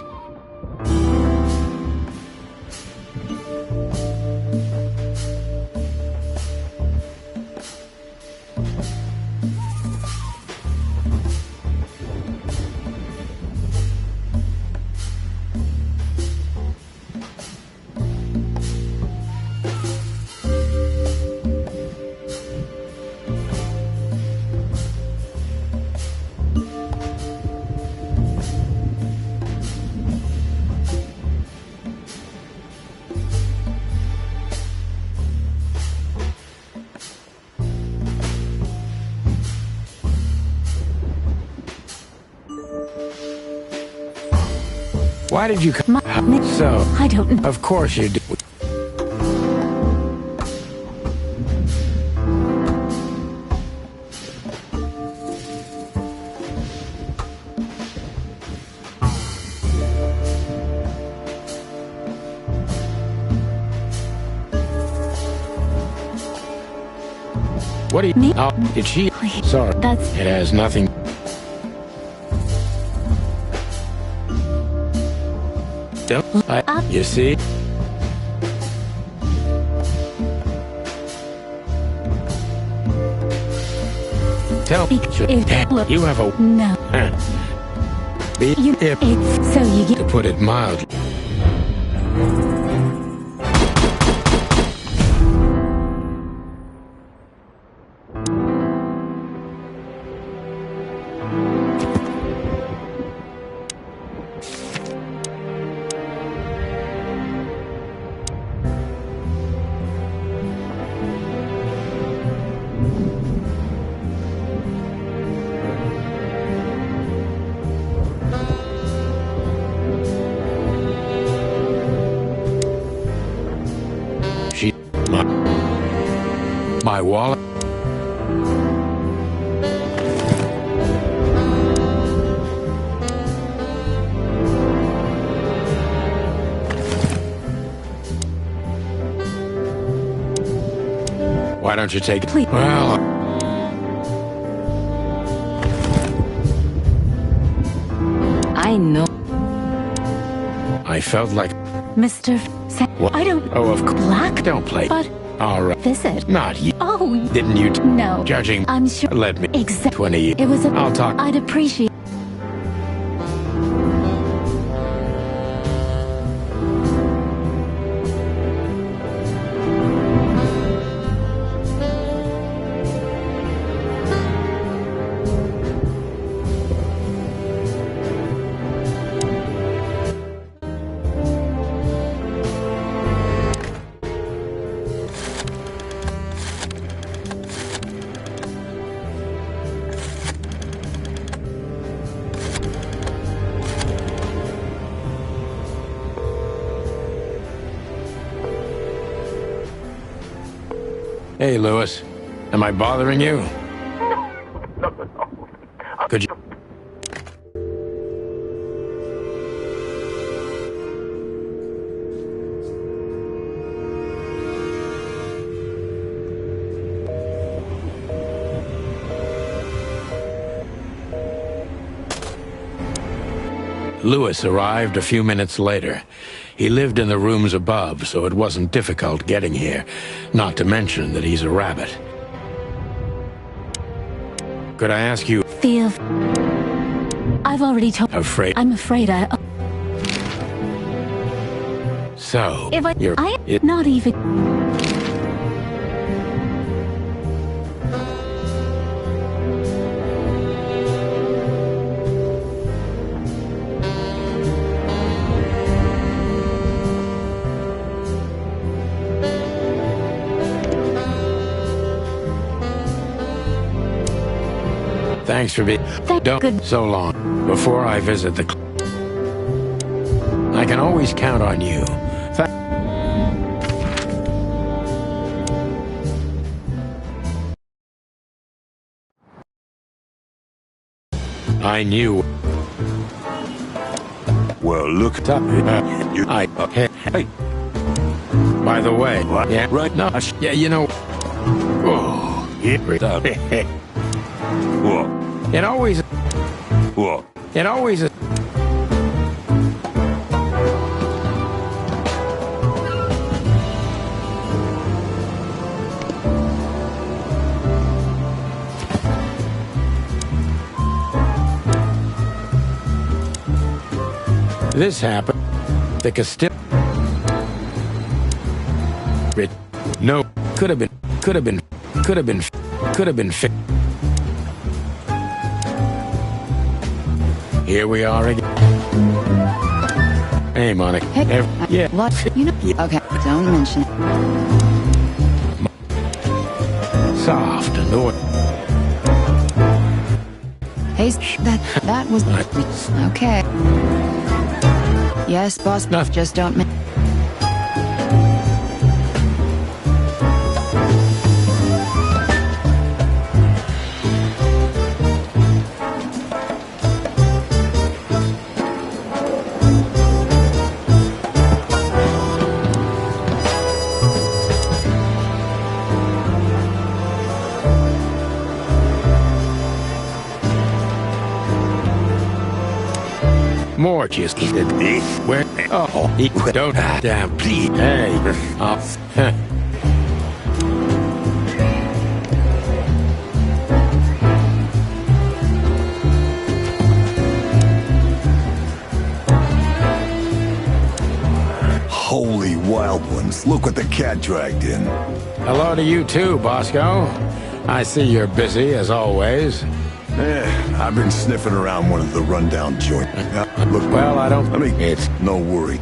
Why did you come? So, I don't know. of course you do. What do you... Me? Oh, did she... Sorry. That's... It has nothing... You see? tell me. You have a... No. It's so you get... To put it mildly. My wallet. Why don't you take it? Please. Well, I know. I felt like... Mr. What? I don't... Oh, of course. Black? Don't play. But... All right. Visit. Not you. Oh. Didn't you? No. Judging. I'm sure. Let me. Exactly. 20 years. It was a... I'll talk. I'd appreciate... Hey, Lewis. Am I bothering you? No. Could you... Lewis arrived a few minutes later. He lived in the rooms above, so it wasn't difficult getting here, not to mention that he's a rabbit. Could I ask you... Feel... I've already told... Afraid... I'm afraid I... So... If I... You're... not even... Thanks for being... Don't... So long. Before I visit the... I can always count on you. I knew... Well, look up. Hey. By the way... What? Yeah, Right now. Yeah, you know... Oh, Yeah. What? it always... What? It always... This happened. The Castillo... No, could have been fixed. Here we are again. Hey, Monica. Hey, yeah. What? You know? Okay, don't mention it. Soft and order. Hey, that was... Okay. Yes, boss, Nothing. just don't... More just did this. Where? Oh, he don't. Damn, please. Hey. wild ones. Look what the cat dragged in. Hello to you too, Bosco. I see you're busy, as always. I've been sniffing around one of the rundown joints. Look, Well, I don't... it's no worry.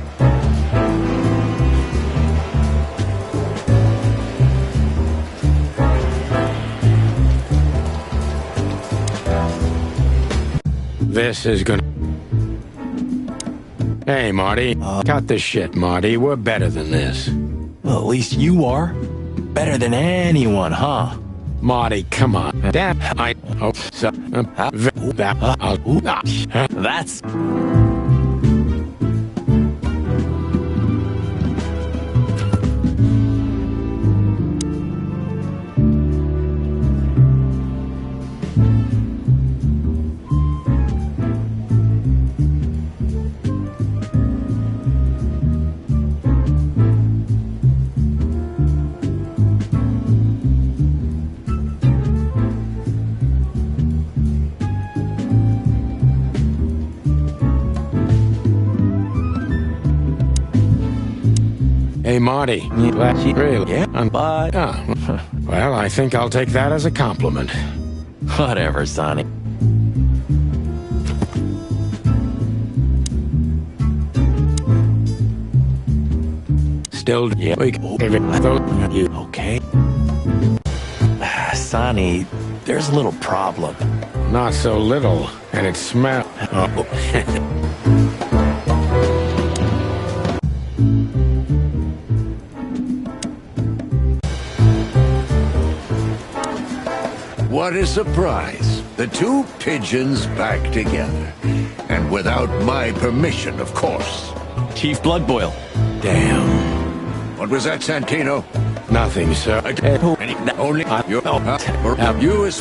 This is gonna... Hey, Marty. Cut the shit, Marty. We're better than this. Well, at least you are. Better than anyone, huh? Marty, come on. Damn, I hope so. That's... Hey, Marty. Really? Yeah, but... Oh. Well, I think I'll take that as a compliment. Whatever, Sonny. Still, yeah, we can... You Okay. Sonny, there's a little problem. Not so little, and it smells... Oh. What a surprise. The two pigeons back together. And without my permission, of course. Chief Bloodboil. Damn. What was that, Santino? Nothing, sir. Only you is...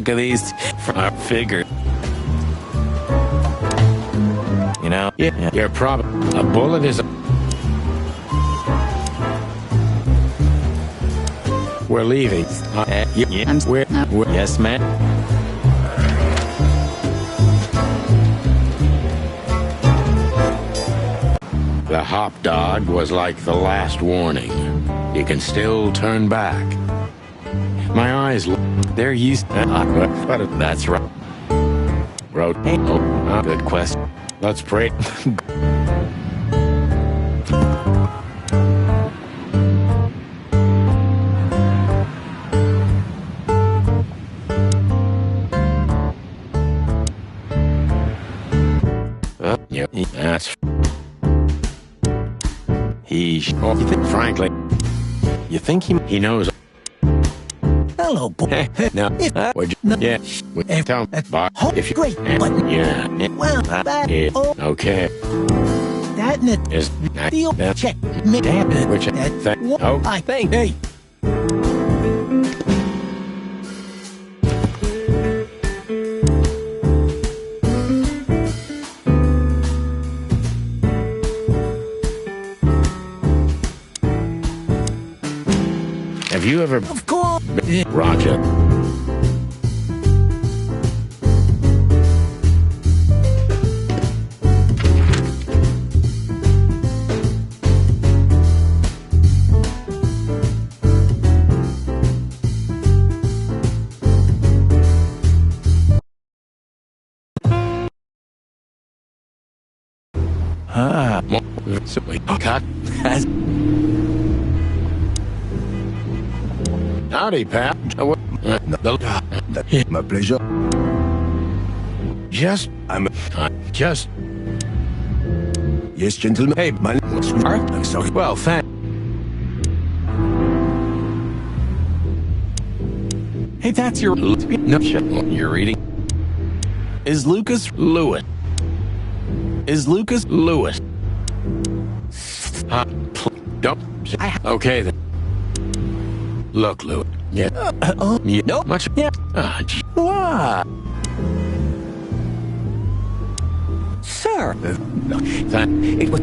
Look at these figure. You know? Yeah, you're probably... A bullet is... We're leaving. We're... Yes, man. The hop dog was like the last warning. You can still turn back. My eyes... They're used... That's right. Road. Good question. Let's pray. Yeah, that's... Frankly... You think he knows... Hello, boy. No, would you? Yeah, tell if you... Great, but... Yeah. Well, that... Okay. That Is... deal check. Me. Damn it. Which... Oh, I think. Hey. have you ever... Of course. Roger. So we cut as... Howdy, Pat. My pleasure. Just... just... Yes, gentlemen. Hey, I'm sorry. well, thank... Hey, that's your... No, you're reading? Is Lucas... Lewis. Is Lucas... Lewis. Don't... Okay, then. Look, Lou. Yeah. No. Much. Yeah. What? Sir. It was.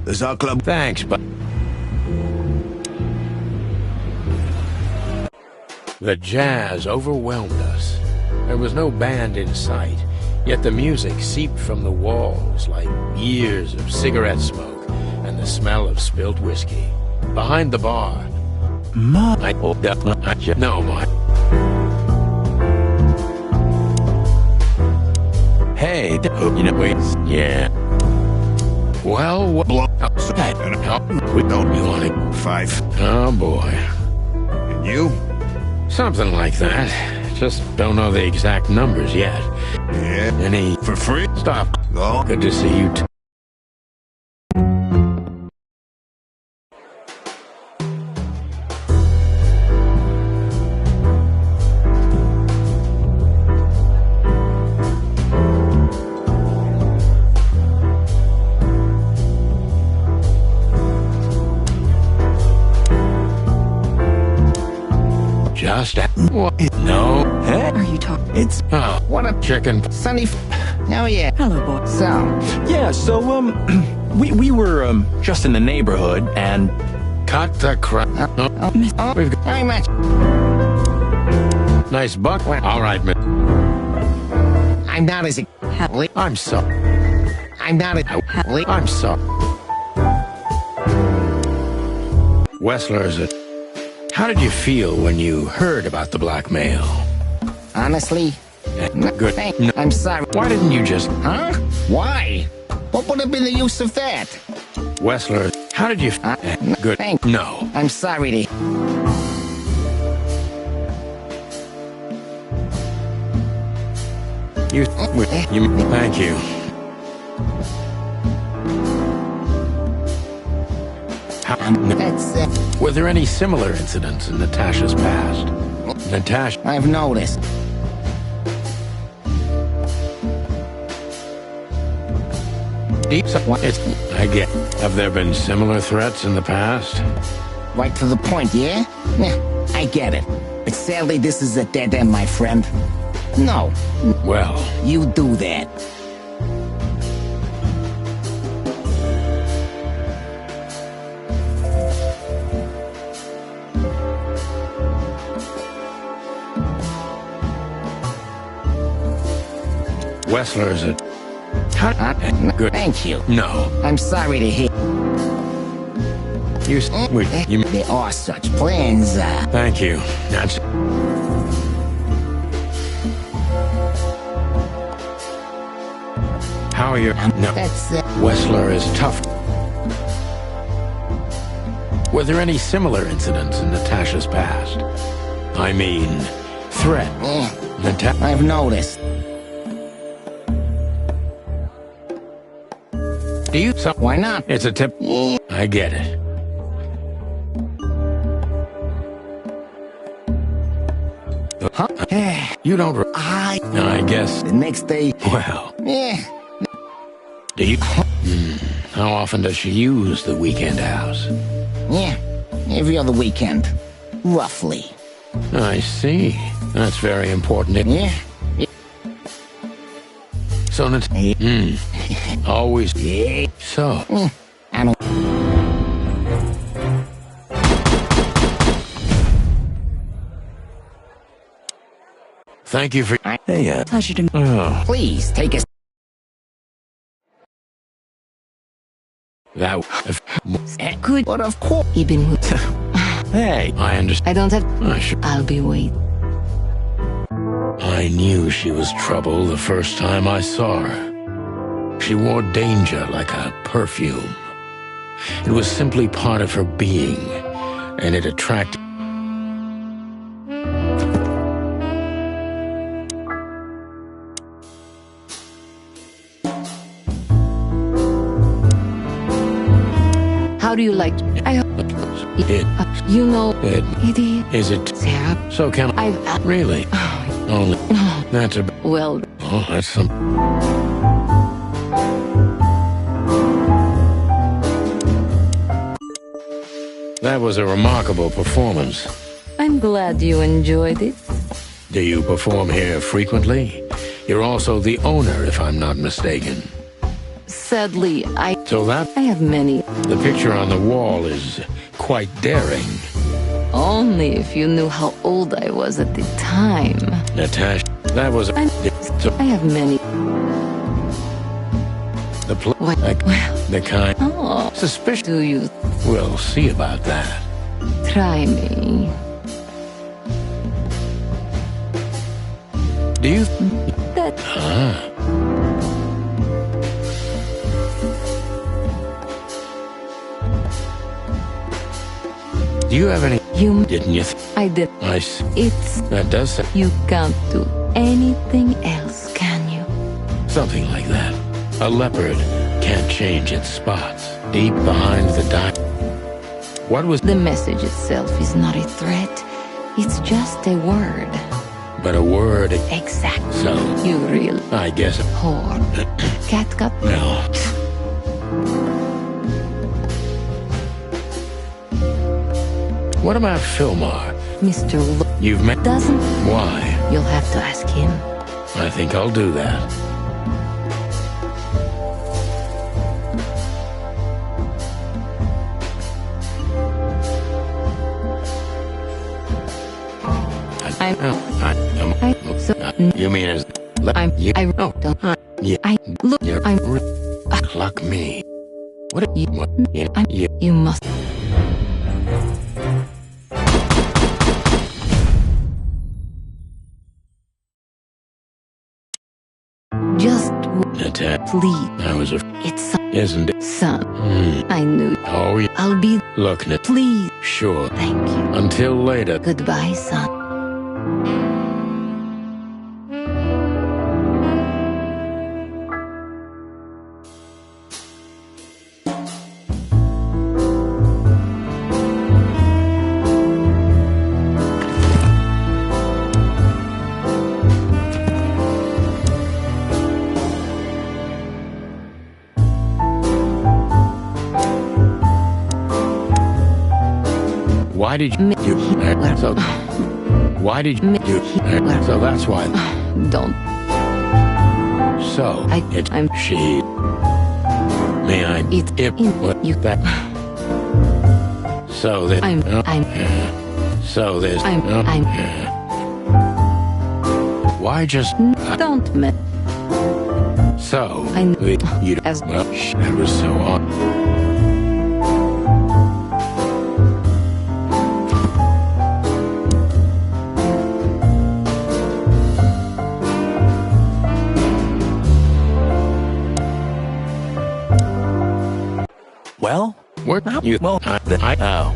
This our club. Thanks, but. The jazz overwhelmed us. There was no band in sight, yet the music seeped from the walls like years of cigarette smoke and the smell of spilt whiskey. Behind the bar, no, my. Hey, you know, wait, yeah. Well, what? We don't. You want it? 5. Oh boy. And you? Something like that. Just don't know the exact numbers yet. Yeah. Any For free? stop? No. Good to see you. Just what? No. Hey. Are you talking? It's Oh, What a chicken. sunny Oh, yeah. Hello, boy. So, yeah. So we were just in the neighborhood and Cut the crap. We've got very much. nice buck. All right, man. I'm not as I'm sorry. I'm not as I'm sorry. Wessler's it. How did you feel when you heard about the blackmail? Honestly, Good. No. I'm sorry. Why didn't you just... Huh? Why? What would have been the use of that? Wessler, how did you... Good. Thank- No. I'm sorry to... You... Thank you. How, That's were there any similar incidents in Natasha's past? Natasha... I've noticed. I get... Have there been similar threats in the past? Right to the point, yeah? Yeah, I get it. But sadly, this is a dead end, my friend. No, Well, you do that. Wessler's it. How... Good. Thank you. No. I'm sorry to hear. You... There are such plans. Thank you. That's... How are you? No. That's Wessler is tough. Were there any similar incidents in Natasha's past? I mean, threat. I've noticed. Do you... Why not? It's a tip. I get it. Huh? You don't... I guess... The next day. Well, Yeah. do you... How often does she use the weekend house? Yeah. Every other weekend. Roughly. I see. That's very important. Yeah. So, always... Yeah. So... I don't... Thank you for... hey, Pleasure to Oh, Please, take us. that... Good. But of course. Ibn. Hey, I understand. I don't have. Sure. I'll be waiting. I knew she was trouble the first time I saw her. She wore danger like a perfume. It was simply part of her being, and it attracted... How do you like? I hope It... you know. It... It Is it... Sarah. So can I... I've. Really? Only... That's a... Well, Oh, that's some... That was a remarkable performance. I'm glad you enjoyed it. Do you perform here frequently? You're also the owner, if I'm not mistaken. Sadly, So that I have many. the picture on the wall is quite daring. Only if you knew how old I was at the time. Natasha, that was I have many. the What? Well, the kind oh, suspicion. do you We'll see about that. try me? Do you? That Do you have any? you Didn't you? I did. Nice. It's That does sound you can't do anything else, can you? something like that. A leopard can't change its spots. Deep behind the dot. What was? The message itself is not a threat. It's just a word. But a word. Exactly. So You real I guess. whore. Catgut. No. What about Fillmore? Mr. You've met? Doesn't. Why? You'll have to ask him. I think I'll do that. You mean as? Cluck me. What? You must. Just Attack. please. I was a. It's Isn't it? son. I knew. Oh, yeah. I'll be. Look, Nat. Please. Sure. Thank you. Until later. Goodbye, son. Why did you? So, why did you? So that's why. Don't. So I'm. she. May I? It. What You. that? So that. I'm. So there's. I'm. Why just? Don't me. So. I. You. As. Well, that was so odd. Well, What? You? well, Oh.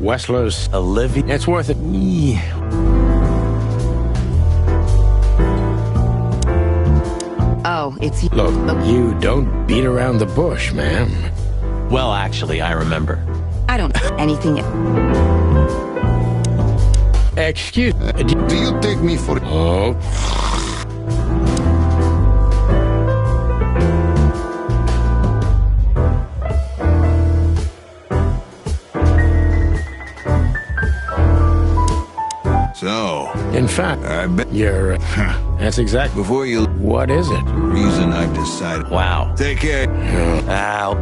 Wessler's. Olivia. It's worth it. Oh, it's you. Look, you don't beat around the bush, ma'am. Well, actually, I remember. I don't anything. Excuse. Do you take me for... Oh. So, In fact, I bet you're. That's exactly. before you... What is it? reason I've decided... Wow. Take care. Ow.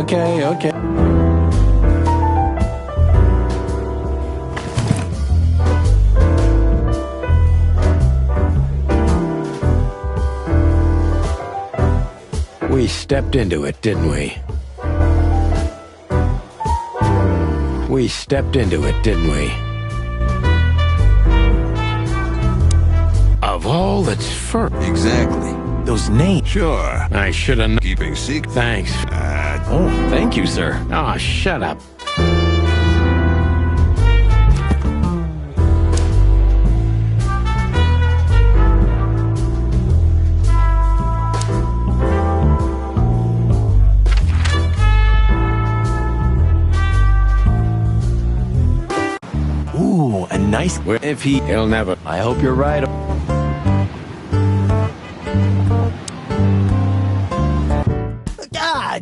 Okay, okay. We stepped into it, didn't we? We stepped into it, didn't we? Of all that's fur. Exactly. Those names. Sure. I should have. Keeping secret. Thanks. Oh, thank you, sir. Oh, shut up. Ooh, a nice. If he'll never. I hope you're right.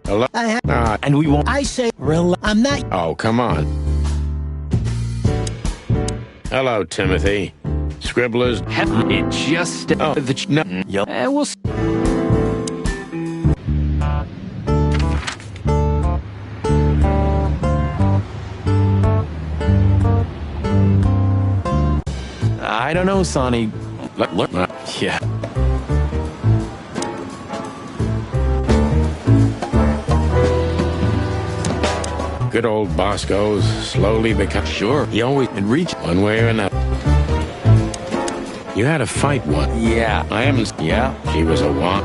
Hello? And we won't. I say, I'm not. Oh, come on. Hello, Timothy. Scribblers. It just. Oh, No. Yep. We'll. I don't know, Sonny. Look. Yeah. Good old Bosco's slowly become. Sure. He always And reach. one way or another. You had a fight once. Yeah. I haven't. Yeah. She was a womp.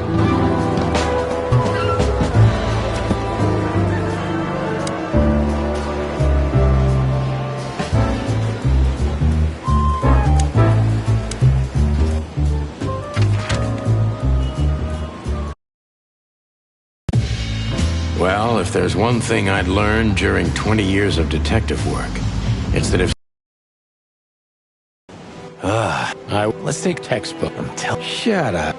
Well, if there's one thing I'd learned during 20 years of detective work, it's that if let's take textbook. Shut up.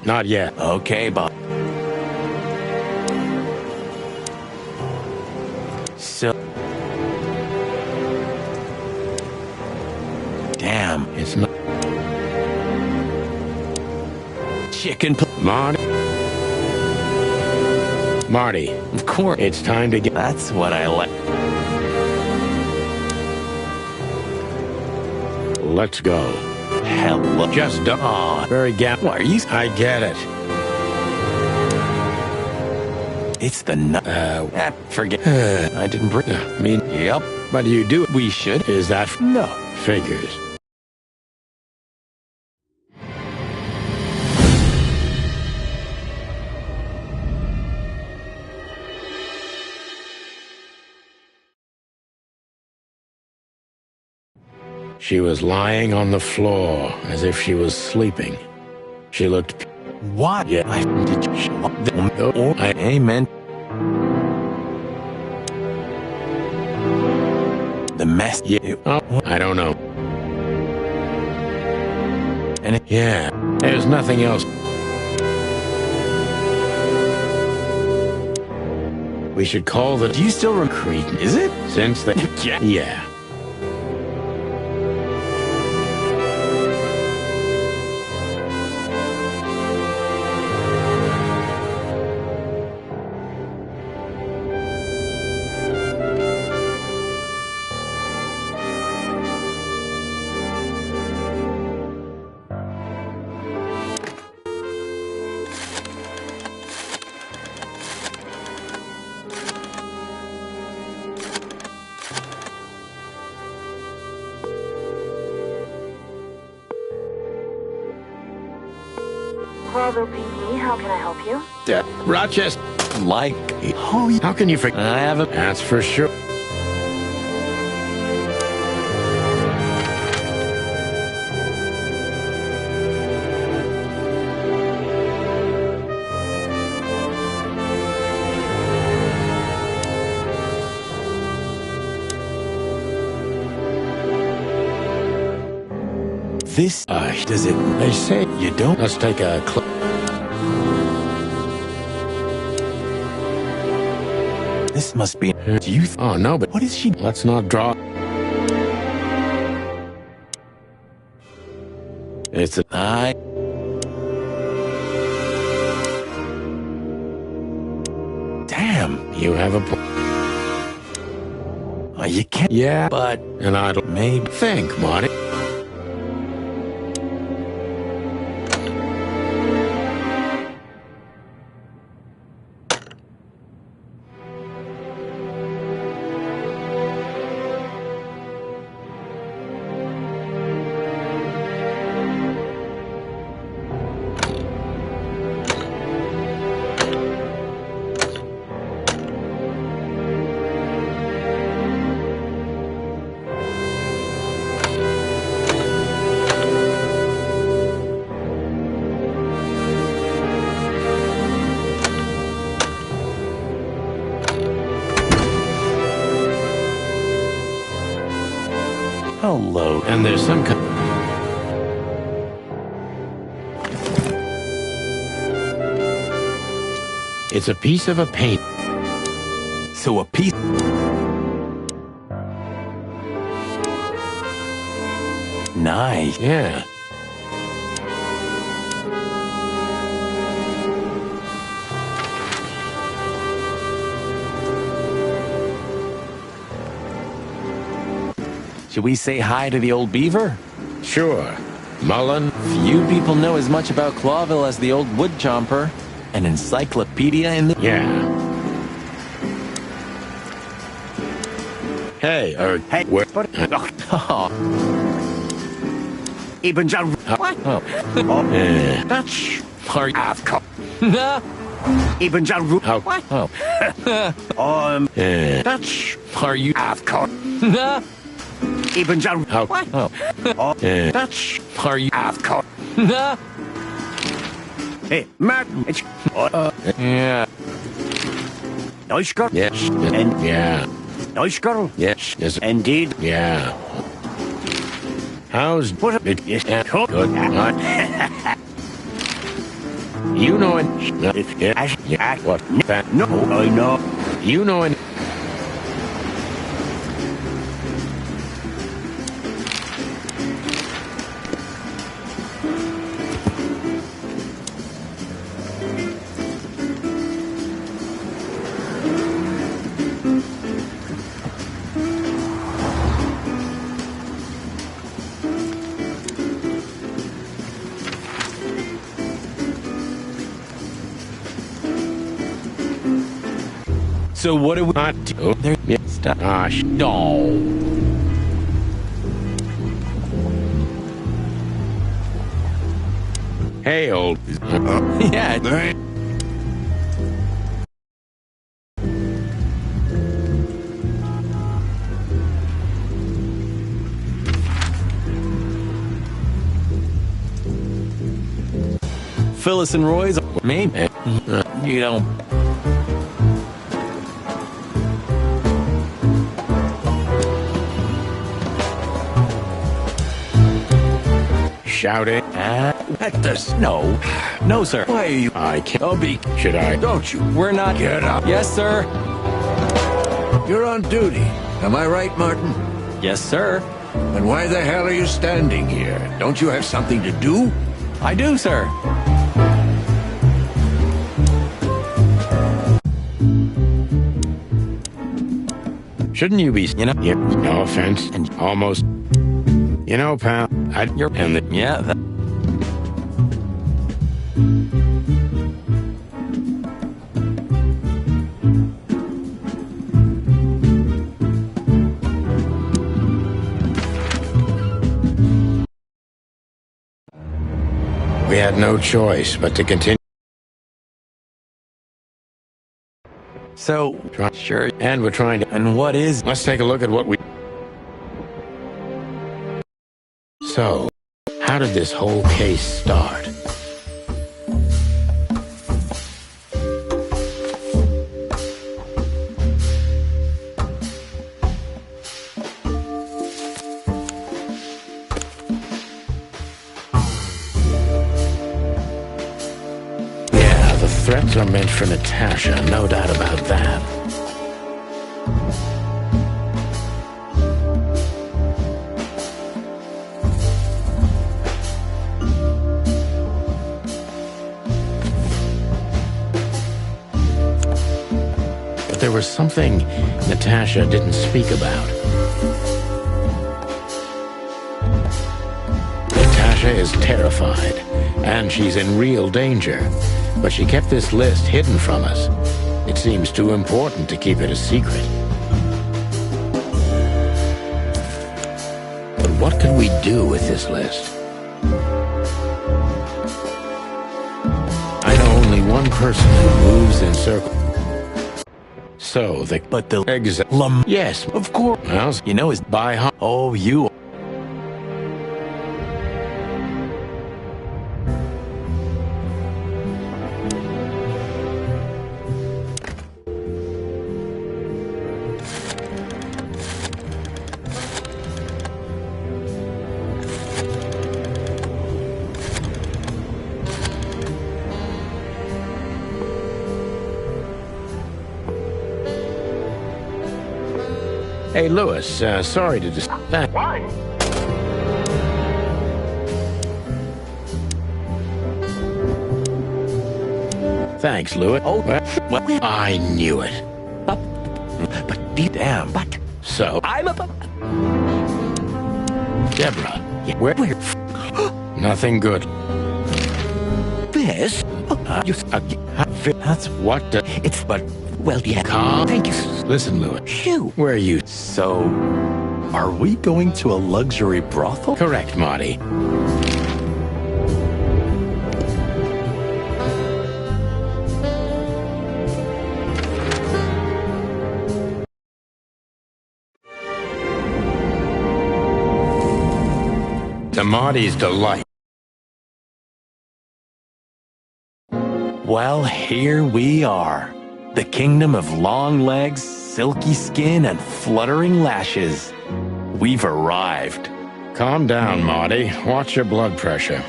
Not yet. Okay, Bob. So. Damn. It's not. Chicken. Marty. Of course. It's time to get. That's what I like. Let's go. Hello. Just don't. Aw. Very gap. Why are you? I get it. It's the forget. I didn't bring. Me. Yep. But you do. We should. Is that No. figures? She was lying on the floor as if she was sleeping. She looked. What? Yeah, I did you show up? Amen. The mess. Yeah. Oh, I don't know. And yeah, there's nothing else. We should call the. Do you still recruit? Is it? Since the. Yeah. Bravo PD, how can I help you? Rochester. Like. Oh, how can you forget? I haven't. That's for sure. This. Does it? They say You don't. let's take a clip. This must be. Do you? Oh no, but What is she? let's not draw. It's a. Damn. You have a point. You can't. Yeah, But. and I don't Maybe. think, Marty. Hello. And there's some kind. It's a piece of a paint. So a piece... Nice. Yeah. Should we say hi to the old beaver? Sure. Mullen. Few people know as much about Clawville as the old wood chomper. An encyclopedia in the... Yeah. Hey, Hey, where? Oh. Even John. What? Oh. Dutch. Are you... No. Even John. How? What? Oh. Dutch. Are you... No. Even John. How? What? Oh. Dutch. Are you... No. Hey, Martin. It's. Yeah. Nice girl. Yes. And Yeah. nice girl. Yes. Yes. Indeed. Yeah. How's What a it? yeah. Good. You know it. Yeah. What? No, I know. You know it. So what do we... Not do. There... Yeah. Stop. Gosh. No. Hey, old. Yeah. Phyllis and Roy's... Maybe. You don't... Shouting. At this? No. No, sir. Why are you... I can't. Oh, be... Should I? Don't you? We're not... Get up. Yes, sir. You're on duty. Am I right, Martin? Yes, sir. Then why the hell are you standing here? Don't you have something to do? I do, sir. Shouldn't you be? You know. Yeah, no offense. And almost. You know, pal. You're and the. Yeah. We had no choice but to continue. So, sure. And we're trying to. And what is... Let's take a look at what we. So, how did this whole case start? Yeah, the threats are meant for Natasha, no doubt about that. There was something Natasha didn't speak about. Natasha is terrified, and she's in real danger. But she kept this list hidden from us. It seems too important to keep it a secret. But what could we do with this list? I know only one person who moves in circles. So the But the... Yes, of course. Well, You know is... by heart. Oh, you... Hey, Lewis, sorry to Why? Thanks, Lewis. Oh, well, I knew it. but damn. But So, I'm a. Deborah, Where? nothing good. This? That's What the... it's. But well, yeah. Calm. Thank you. Listen, Lewis. Phew. Where are you? So, are we going to a luxury brothel? Correct, Marty. To Marty's delight. Well, here we are. The kingdom of long legs, silky skin, and fluttering lashes. We've arrived. Calm down, Marty. Watch your blood pressure.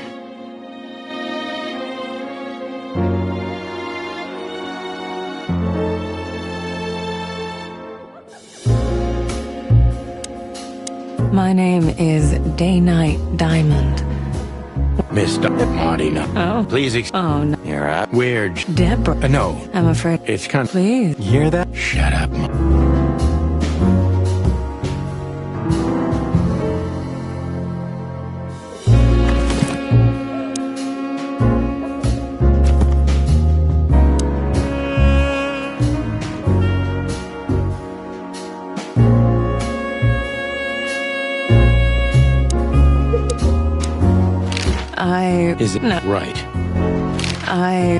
My name is Day-Night Diamond. Mr. Marty, no. Oh. Please, Oh, no. You're up. weird. Deborah. No, I'm afraid. it's kind of... Please. Hear that? Shut up, Is it No. right?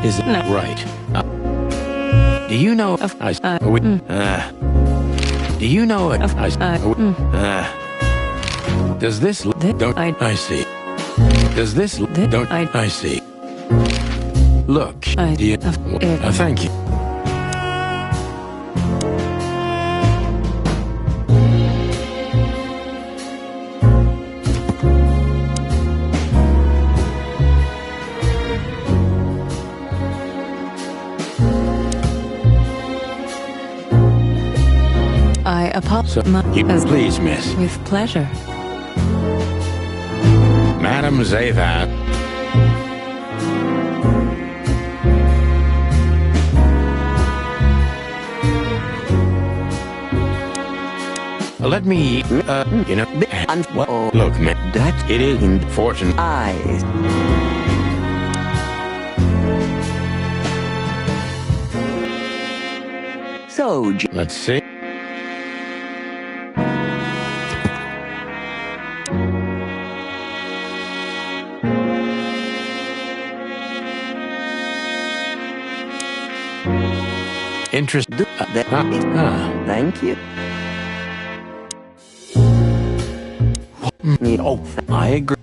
Is it No. right? Do you know if do you know if does this don't I see? Does this don't I see? Look, do you, thank you. I So, apologize. please, miss. With pleasure. Madam Zavat. Let me, you know, look, man, That it is fortunate. eyes. So, Let's see. Interest. thank you. Oh, I agree.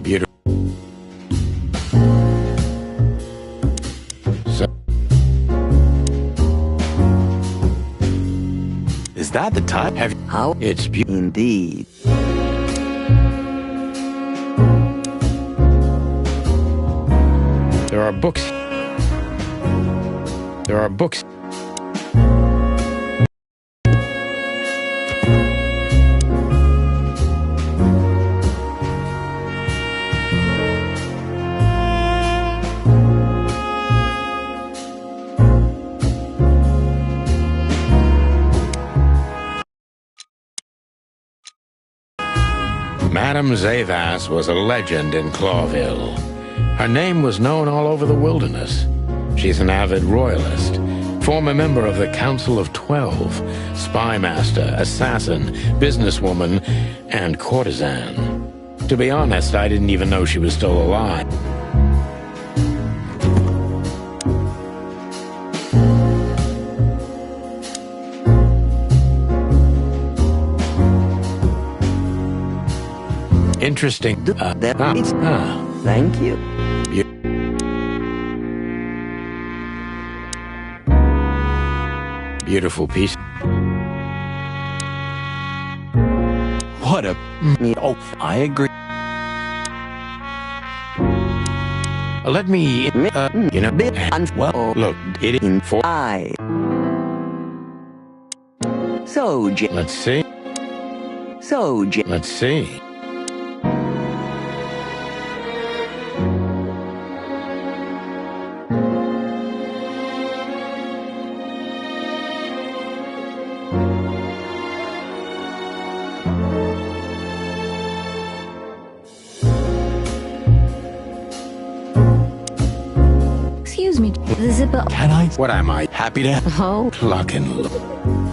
Beautiful. So, Is that the time? have How it's beautiful. indeed. There are books. There are books. Madame Zavas was a legend in Clawville. Her name was known all over the wilderness. She's an avid royalist, former member of the Council of 12, spy master, assassin, businesswoman, and courtesan. To be honest, I didn't even know she was still alive. Interesting. Thank you. Beautiful piece. What a. Oh, I agree. Let me, you know, well, look, it in for So, let's see. So, Let's see. Excuse me, the zipper. Can I? What am I? Happy to? Oh. Pluck and look.